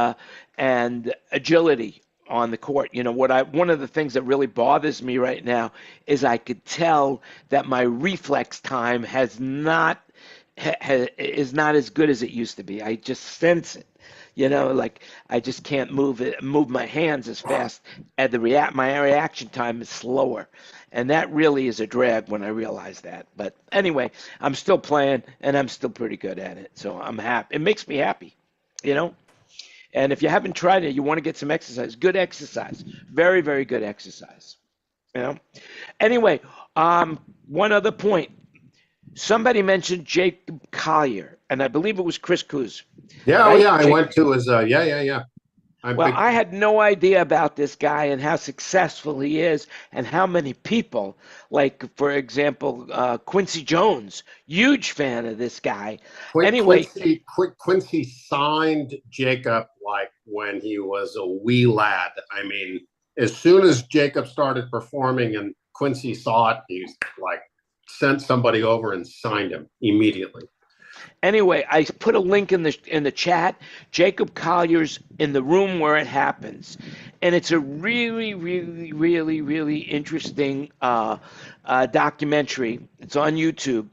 agility on the court. One of the things that really bothers me right now is I could tell that my reflex time is not as good as it used to be. I just sense it. Like I just can't move my hands as fast, and my reaction time is slower, and that really is a drag when I realize that. But anyway, I'm still playing, and I'm still pretty good at it, so I'm happy. It makes me happy, And if you haven't tried it, you want to get some exercise. Good exercise, very, very good exercise. Anyway, one other point. Somebody mentioned Jacob Collier, and I believe it was Chris Coos. Yeah, Right? oh yeah, I went to his. Yeah. I had no idea about this guy and how successful he is, and how many people, like for example, Quincy Jones, huge fan of this guy. Anyway, Quincy signed Jacob like when he was a wee lad. I mean, as soon as Jacob started performing and Quincy saw it, he's like sent somebody over and signed him immediately. Anyway, I put a link in the chat. Jacob Collier's in the room where it happens, and it's a really, really, really, really interesting documentary. It's on YouTube,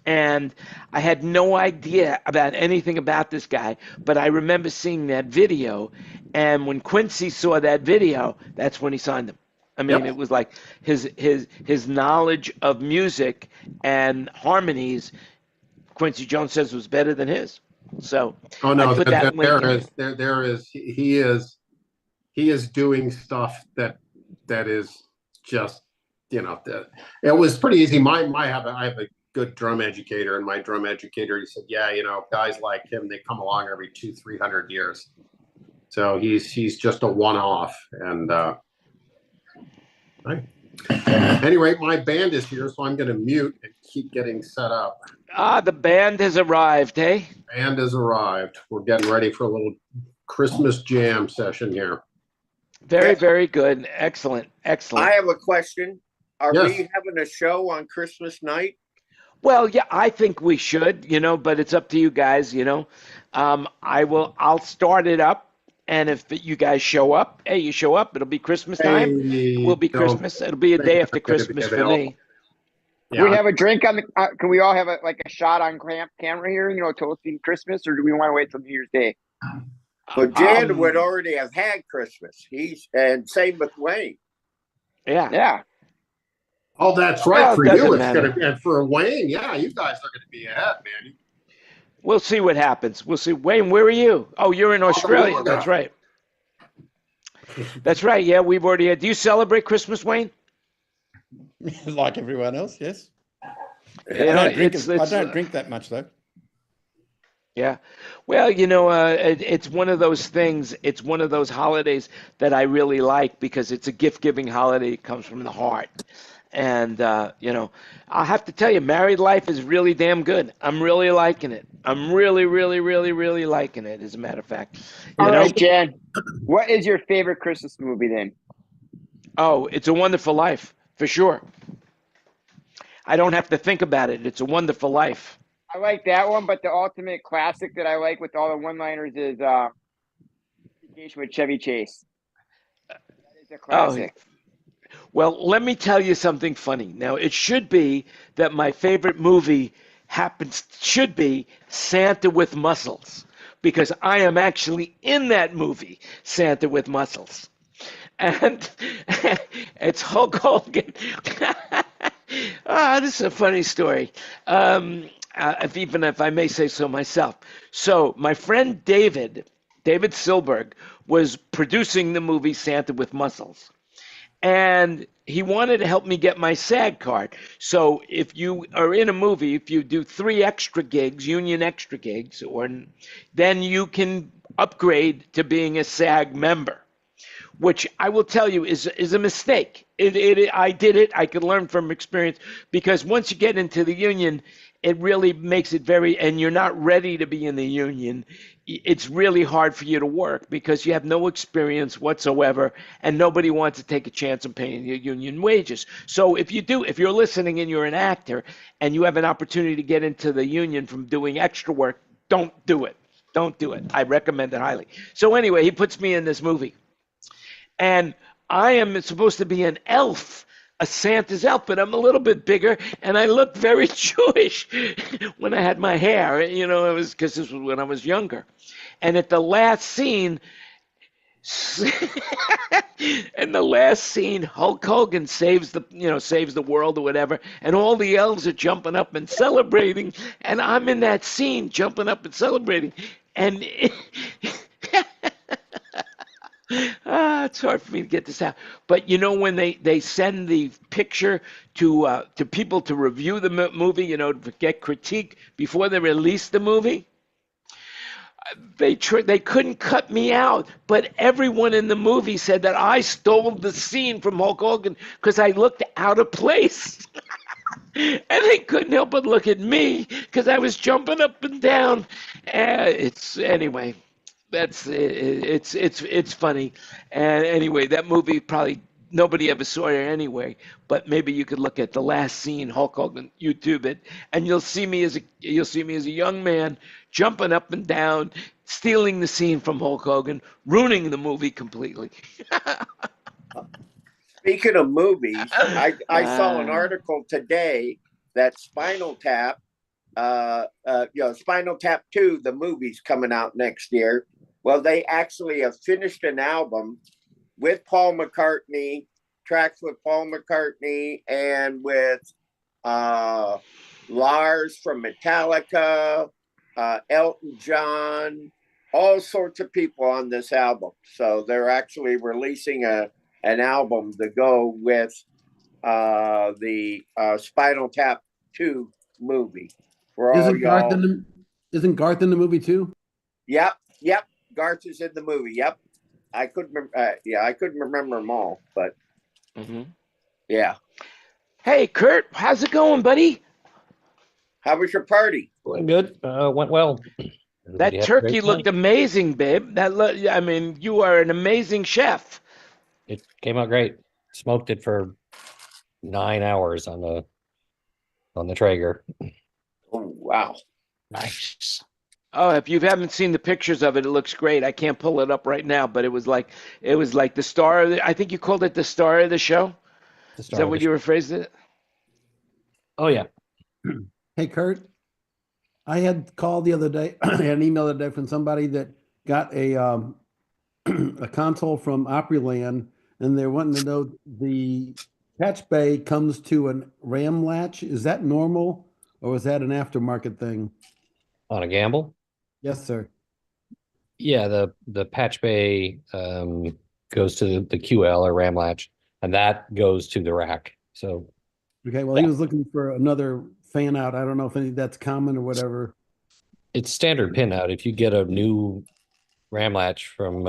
and I had no idea about anything about this guy, but I remember seeing that video, and when Quincy saw that video, that's when he signed him. I mean, It was like his knowledge of music and harmonies. Quincy Jones says was better than his. So oh no, I put that link he is doing stuff that is just, it was pretty easy. I have a good drum educator, and my drum educator, he said, yeah, guys like him, they come along every 200-300 years. So he's just a one-off. And right. Anyway, my band is here, so I'm going to mute and keep getting set up. The band has arrived, hey? Band has arrived. We're getting ready for a little Christmas jam session here. Very, very good. Excellent. I have a question. Are we having a show on Christmas night? Well, yeah, I think we should, but it's up to you guys, I'll start it up. And if you guys show up, hey, you show up, it'll be Christmas time. It will be Christmas. It'll be a day after Christmas for me. Yeah. We have a drink on the. Can we all have a shot on camera here? Toasting Christmas, or do we want to wait till New Year's Day? Well, Jan would already have had Christmas. And same with Wayne. Yeah. Oh, that's right. For you, it's going to, and for Wayne, yeah, you guys are going to be ahead, man. We'll see what happens. We'll see. Wayne, where are you? Oh, you're in Australia. That's right. That's right. Yeah, we've already had. Do you celebrate Christmas, Wayne? Like everyone else, yes. I don't drink that much, though. Yeah. Well, it's one of those things. It's one of those holidays that I really like because it's a gift-giving holiday. It comes from the heart. And, I'll have to tell you, married life is really damn good. I'm really liking it. I'm really, really, really, really liking it, as a matter of fact. All right, Jan, what is your favorite Christmas movie then? Oh, It's a Wonderful Life, for sure. I don't have to think about it. It's a Wonderful Life. I like that one, but the ultimate classic that I like with all the one-liners is Vacation with Chevy Chase. That is a classic. Oh. Well, let me tell you something funny. Now, it should be that my favorite movie should be Santa with Muscles, because I am actually in that movie, Santa with Muscles. And it's Hulk Hogan. This is a funny story, even if I may say so myself. So my friend David Silberg, was producing the movie Santa with Muscles. And he wanted to help me get my SAG card. So if you are in a movie, if you do 3 extra gigs, union extra gigs, then you can upgrade to being a SAG member, which I will tell you is a mistake. I did it. I could learn from experience, because once you get into the union, it really makes it and you're not ready to be in the union. It's really hard for you to work because you have no experience whatsoever, and nobody wants to take a chance on paying your union wages. So if you're listening and you're an actor and you have an opportunity to get into the union from doing extra work, don't do it. Don't do it. I recommend it highly. So anyway, he puts me in this movie, and I am supposed to be an elf, a Santa's elf, but I'm a little bit bigger, and I look very Jewish when I had my hair. It was because this was when I was younger. And at the last scene, Hulk Hogan saves the world or whatever, and all the elves are jumping up and celebrating, and I'm in that scene jumping up and celebrating, and it's hard for me to get this out. But when they send the picture to people to review the movie, to get critique before they release the movie, they couldn't cut me out. But everyone in the movie said that I stole the scene from Hulk Hogan because I looked out of place. And they couldn't help but look at me because I was jumping up and down. Anyway. It's funny. And anyway, that movie probably nobody ever saw it anyway. But maybe you could look at the last scene, Hulk Hogan, YouTube it, and you'll see me as a young man jumping up and down, stealing the scene from Hulk Hogan, ruining the movie completely. Speaking of movies, I saw an article today that Spinal Tap, Spinal Tap 2, the movie's coming out next year. Well, they actually have finished an album with Paul McCartney, tracks with Paul McCartney and with Lars from Metallica, Elton John, all sorts of people on this album. So they're actually releasing an album to go with the Spinal Tap 2 movie. For all y'all. Isn't Garth in the movie too? Yep. Garth is in the movie. Yep. I couldn't remember them all, but yeah. Hey, Kurt, how's it going, buddy? How was your party? Going good. Went well. That turkey looked amazing, babe. I mean, you are an amazing chef. It came out great. Smoked it for 9 hours on the Traeger. Oh wow! Nice. Oh, if you haven't seen the pictures of it, it looks great. I can't pull it up right now, but it was like the star. I think you called it the star of the show. Is that what you rephrased it? Oh yeah. Hey Kurt, I had called the other day. I had an email the other day from somebody that got a a console from Opryland, and they're wanting to know the catch bay comes to a RAM latch. Is that normal, or is that an aftermarket thing? On a Gamble? Yes, sir. Yeah, the patch bay goes to the QL or RAM latch, and that goes to the rack. So okay, well, he was looking for another fan out. I don't know if that's common or whatever. It's standard pin out. If you get a new RAM latch from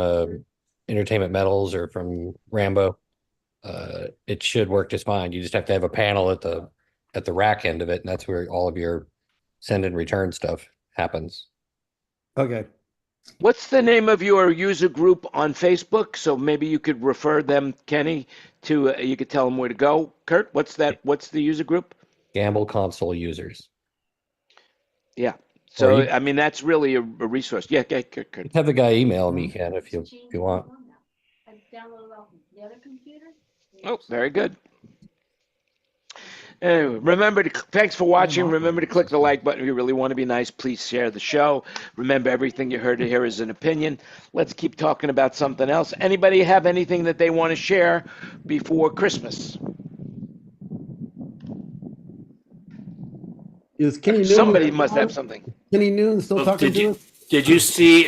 Entertainment Metals or from Rambo, it should work just fine. You just have to have a panel at the rack end of it, and that's where all of your send and return stuff happens. Okay. What's the name of your user group on Facebook? So maybe you could refer them, Kenny, to you could tell them where to go. Kurt, what's that? What's the user group? Gamble console users. Yeah. So I mean that's really a resource. Yeah, Kurt. Have the guy email me, Ken, if you want. Oh, very good. Anyway, thanks for watching. Remember to click the like button if you really want to be nice. Please share the show. Remember, everything you heard here is an opinion. Let's keep talking about something else. Anybody have anything that they want to share before Christmas? Is Kenny Noon? Somebody must have something. Kenny Noon still talking to us? Did you see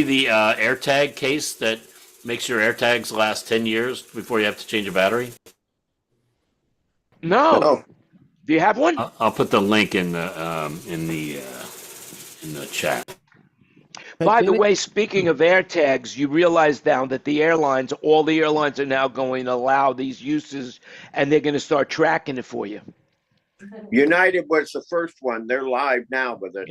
the AirTag case that makes your AirTags last 10 years before you have to change a battery? No. Do you have one? I'll put the link in the chat. By the way, speaking of AirTags, you realize now that all the airlines are now going to allow these uses, and they're going to start tracking it for you. United was the first one. They're live now with it.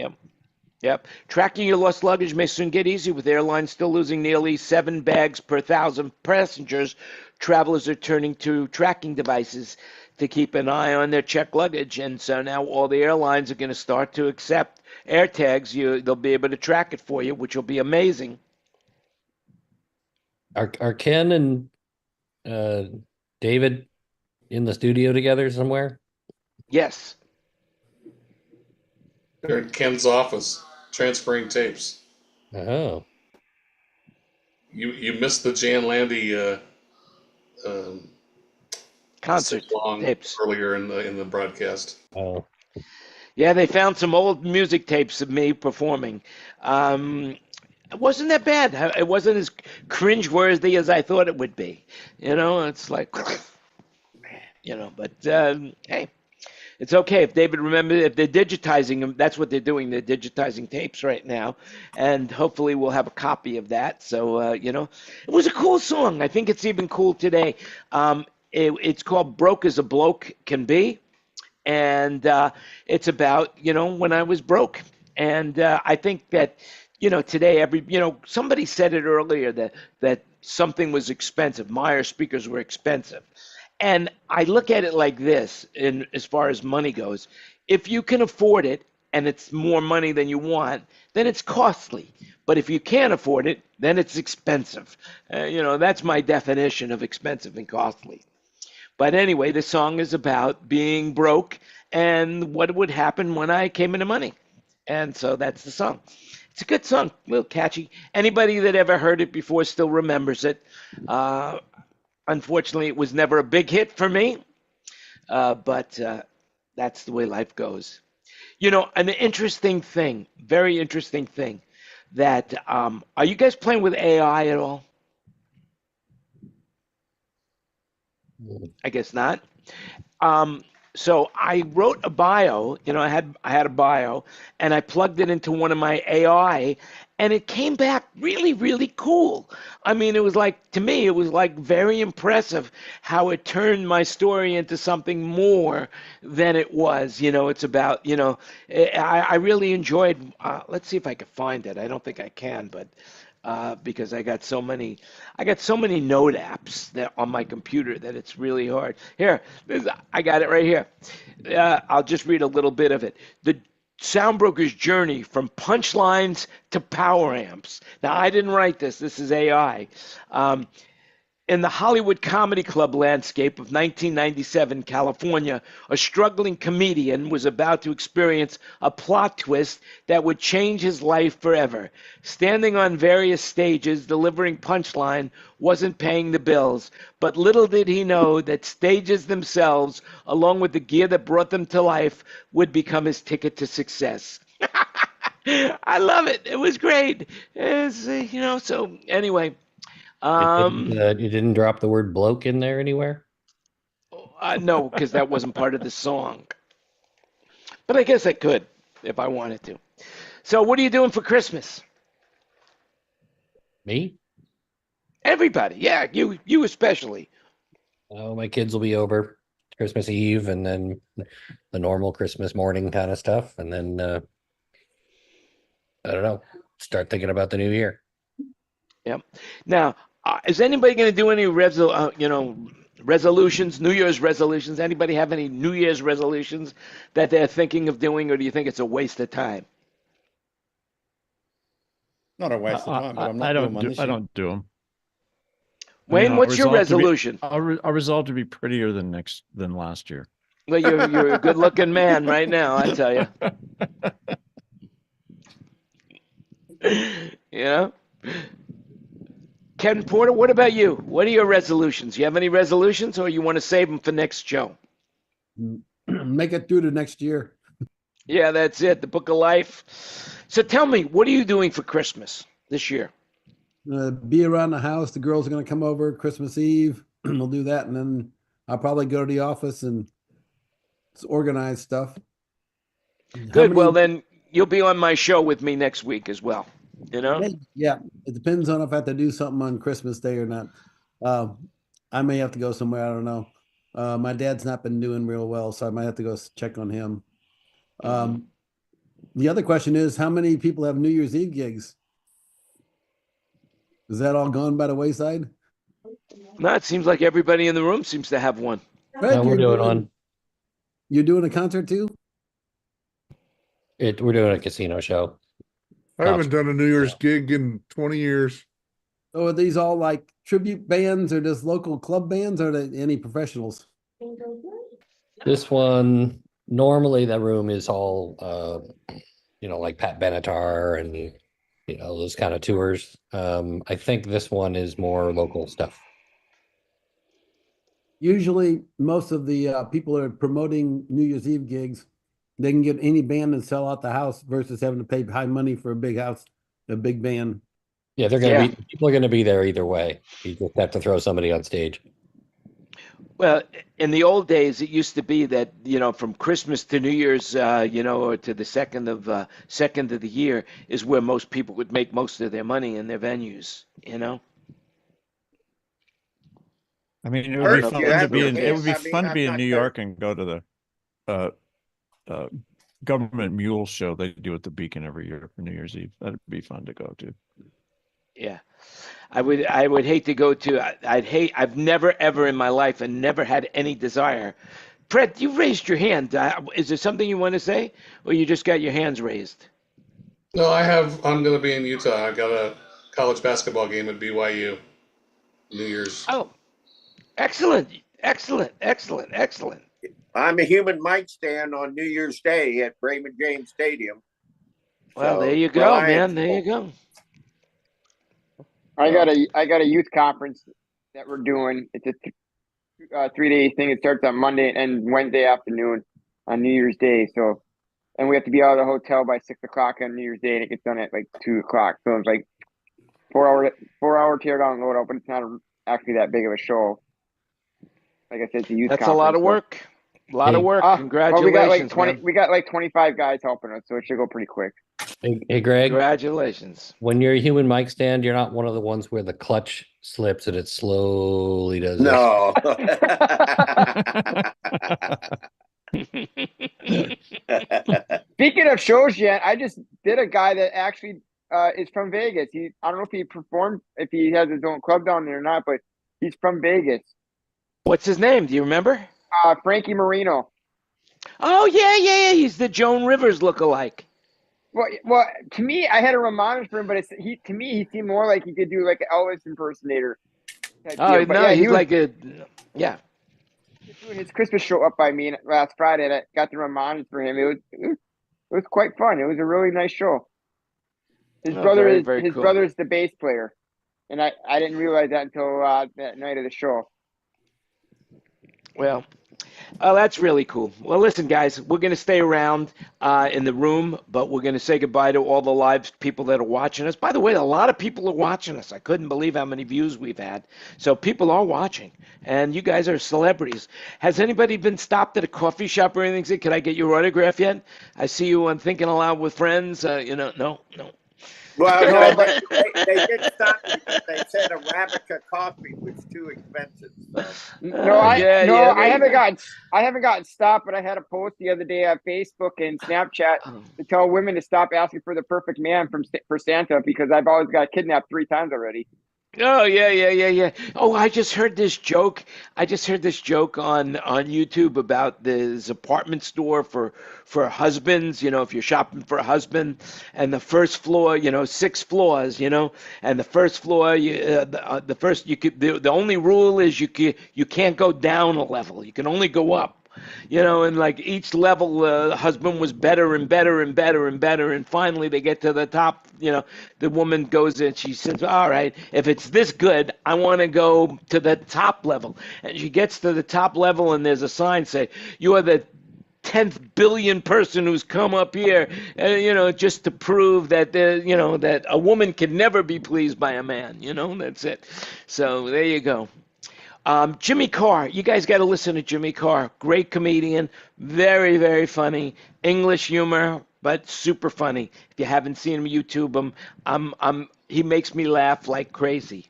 Yep. Tracking your lost luggage may soon get easy with airlines still losing nearly 7 bags per 1,000 passengers. Travelers are turning to tracking devices to keep an eye on their checked luggage, and so now all the airlines are going to start to accept AirTags. They'll be able to track it for you, which will be amazing. Are Ken and David in the studio together somewhere? Yes. They're in Ken's office transferring tapes. Oh. You missed the Jan Landy concert tapes earlier in the broadcast. Oh. Yeah, they found some old music tapes of me performing. It wasn't that bad. It wasn't as cringeworthy as I thought it would be. It's like, but hey, it's okay. If David remembers, if they're digitizing them, that's what they're doing. They're digitizing tapes right now, and hopefully we'll have a copy of that. So, it was a cool song. I think it's even cool today. It's called Broke as a Bloke Can Be. And it's about, when I was broke. And I think that today somebody said it earlier that something was expensive. Meyer speakers were expensive. And I look at it like this, in as far as money goes. If you can afford it and it's more money than you want, then it's costly. But if you can't afford it, then it's expensive. That's my definition of expensive and costly. But anyway, the song is about being broke and what would happen when I came into money. And so that's the song. It's a good song, a little catchy. Anybody that ever heard it before still remembers it. Unfortunately, it was never a big hit for me, but that's the way life goes. An interesting thing, very interesting thing, that are you guys playing with AI at all? I guess not. So I wrote a bio, I had a bio, and I plugged it into one of my AI, and it came back really, really cool. I mean, to me, it was like very impressive how it turned my story into something more than it was. It's about, I really enjoyed, let's see if I can find it. I don't think I can, but because I got so many note apps that on my computer that it's really hard. Here, I got it right here. I'll just read a little bit of it. The Soundbroker's journey from punchlines to power amps. Now, I didn't write this. This is AI. In the Hollywood comedy club landscape of 1997 California, a struggling comedian was about to experience a plot twist that would change his life forever. Standing on various stages, delivering punchline wasn't paying the bills, but little did he know that stages themselves, along with the gear that brought them to life, would become his ticket to success. I love it. It was great. So anyway. You didn't drop the word bloke in there anywhere? No, because that wasn't part of the song. But I guess I could if I wanted to. So what are you doing for Christmas? Me? Everybody. Yeah, you especially. Oh, my kids will be over Christmas Eve and then the normal Christmas morning kind of stuff. And then, I don't know, start thinking about the new year. Yep. Now, is anybody going to do any resolutions, New Year's resolutions? Anybody have any New Year's resolutions that they're thinking of doing, or do you think it's a waste of time? Not a waste of time, but I'm not I doing one this year. I don't do them. Wayne, what's your resolution? I'll resolve to be prettier than last year. Well, you're a good-looking man right now, I tell you. Ken Porter, what about you? What are your resolutions? You have any resolutions, or you want to save them for next show? Make it through to next year. Yeah, that's it. The Book of Life. So tell me, what are you doing for Christmas this year? Be around the house. The girls are going to come over Christmas Eve. We'll do that, and then I'll probably go to the office and organize stuff. Good. Well, then you'll be on my show with me next week as well. Yeah, it depends on if I have to do something on Christmas Day or not. I may have to go somewhere. I don't know. My dad's not been doing real well, so I might have to go check on him. The other question is, how many people have New Year's Eve gigs? Is that all gone by the wayside? No, it seems like everybody in the room seems to have one. Fred, we're doing one. You're doing a concert too? We're doing a casino show. I haven't done a New Year's gig in 20 years. So are these all like tribute bands or just local club bands, or are they any professionals? This one, normally that room is all, like Pat Benatar and, those kind of tours. I think this one is more local stuff. Usually most of the people that are promoting New Year's Eve gigs, they can get any band and sell out the house versus having to pay high money for a big house, a big band. Yeah, people are gonna be there either way. You just have to throw somebody on stage. Well, in the old days, it used to be that from Christmas to New Year's, or to the second of the year is where most people would make most of their money in their venues. I mean, it would be fun to be in New York and go to the government mule show they do at the Beacon every year for New Year's Eve. That'd be fun to go to. Yeah. I would hate to go to, I've never ever in my life and never had any desire. Brett, you raised your hand. Is there something you want to say, or you just got your hands raised? No, I'm going to be in Utah. I've got a college basketball game at BYU New Year's. Oh, excellent. I'm a human mic stand on New Year's Day at Raymond James Stadium. Well, there you go, man. There you go. I got a youth conference that we're doing. It's a 3-day thing. It starts on Monday and Wednesday afternoon on New Year's Day. So, and we have to be out of the hotel by 6 o'clock on New Year's Day, and it gets done at like 2 o'clock. So it's like 4-hour tear down and load up, but it's not actually that big of a show. Like I said, it's a youth. That's a lot of work. A lot of work. Congratulations. Well, we got like 25 guys helping us, so it should go pretty quick. Hey, Greg. Congratulations. When you're a human mic stand, you're not one of the ones where the clutch slips and it slowly does. No. Speaking of shows, Jan, I just did a guy that actually is from Vegas. I don't know if he performed, if he has his own club down there or not, but he's from Vegas. What's his name? Do you remember? Frankie Marino. Oh, yeah. He's the Joan Rivers lookalike. Well, to me, I had a reminder for him, but he seemed more like he could do like an Elvis impersonator. Oh, no, yeah, he's like a, yeah. Doing his Christmas show up by me last Friday, and I got the reminders for him. It was quite fun. It was a really nice show. His brother is the bass player, and I didn't realize that until that night of the show. Well, that's really cool. Well, listen, guys, we're going to stay around in the room, but we're going to say goodbye to all the live people that are watching us. By the way, a lot of people are watching us. I couldn't believe how many views we've had. So people are watching, and you guys are celebrities. Has anybody been stopped at a coffee shop or anything? Said, "Can I get your autograph yet?" I see you on Thinking Aloud with Friends. No. Well, no, but they did stop because they said Arabica coffee was too expensive. So. I haven't gotten stopped, but I had a post the other day on Facebook and Snapchat to tell women to stop asking for the perfect man for Santa because I've always got kidnapped 3 times already. Oh, yeah. Oh, I just heard this joke on YouTube about this apartment store for husbands, if you're shopping for a husband, and the first floor, 6 floors, and the first floor, the only rule is you can't go down a level. You can only go up. And like each level, the husband was better and better and better and better. And finally they get to the top, the woman goes in, she says, all right, if it's this good, I want to go to the top level. And she gets to the top level and there's a sign say, you are the 10th billion person who's come up here, just to prove that, that a woman can never be pleased by a man, that's it. So there you go. Jimmy Carr, you guys got to listen to Jimmy Carr. Great comedian, very, very funny, English humor, but super funny. If you haven't seen him, YouTube him. He makes me laugh like crazy.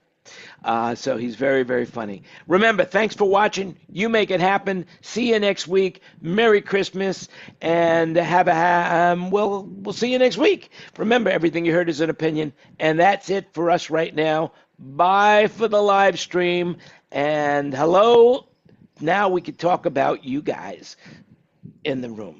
So he's very, very funny. Remember, thanks for watching. You make it happen. See you next week. Merry Christmas, and we'll see you next week. Remember, everything you heard is an opinion, and that's it for us right now. Bye for the live stream. And hello, now we can talk about you guys in the room.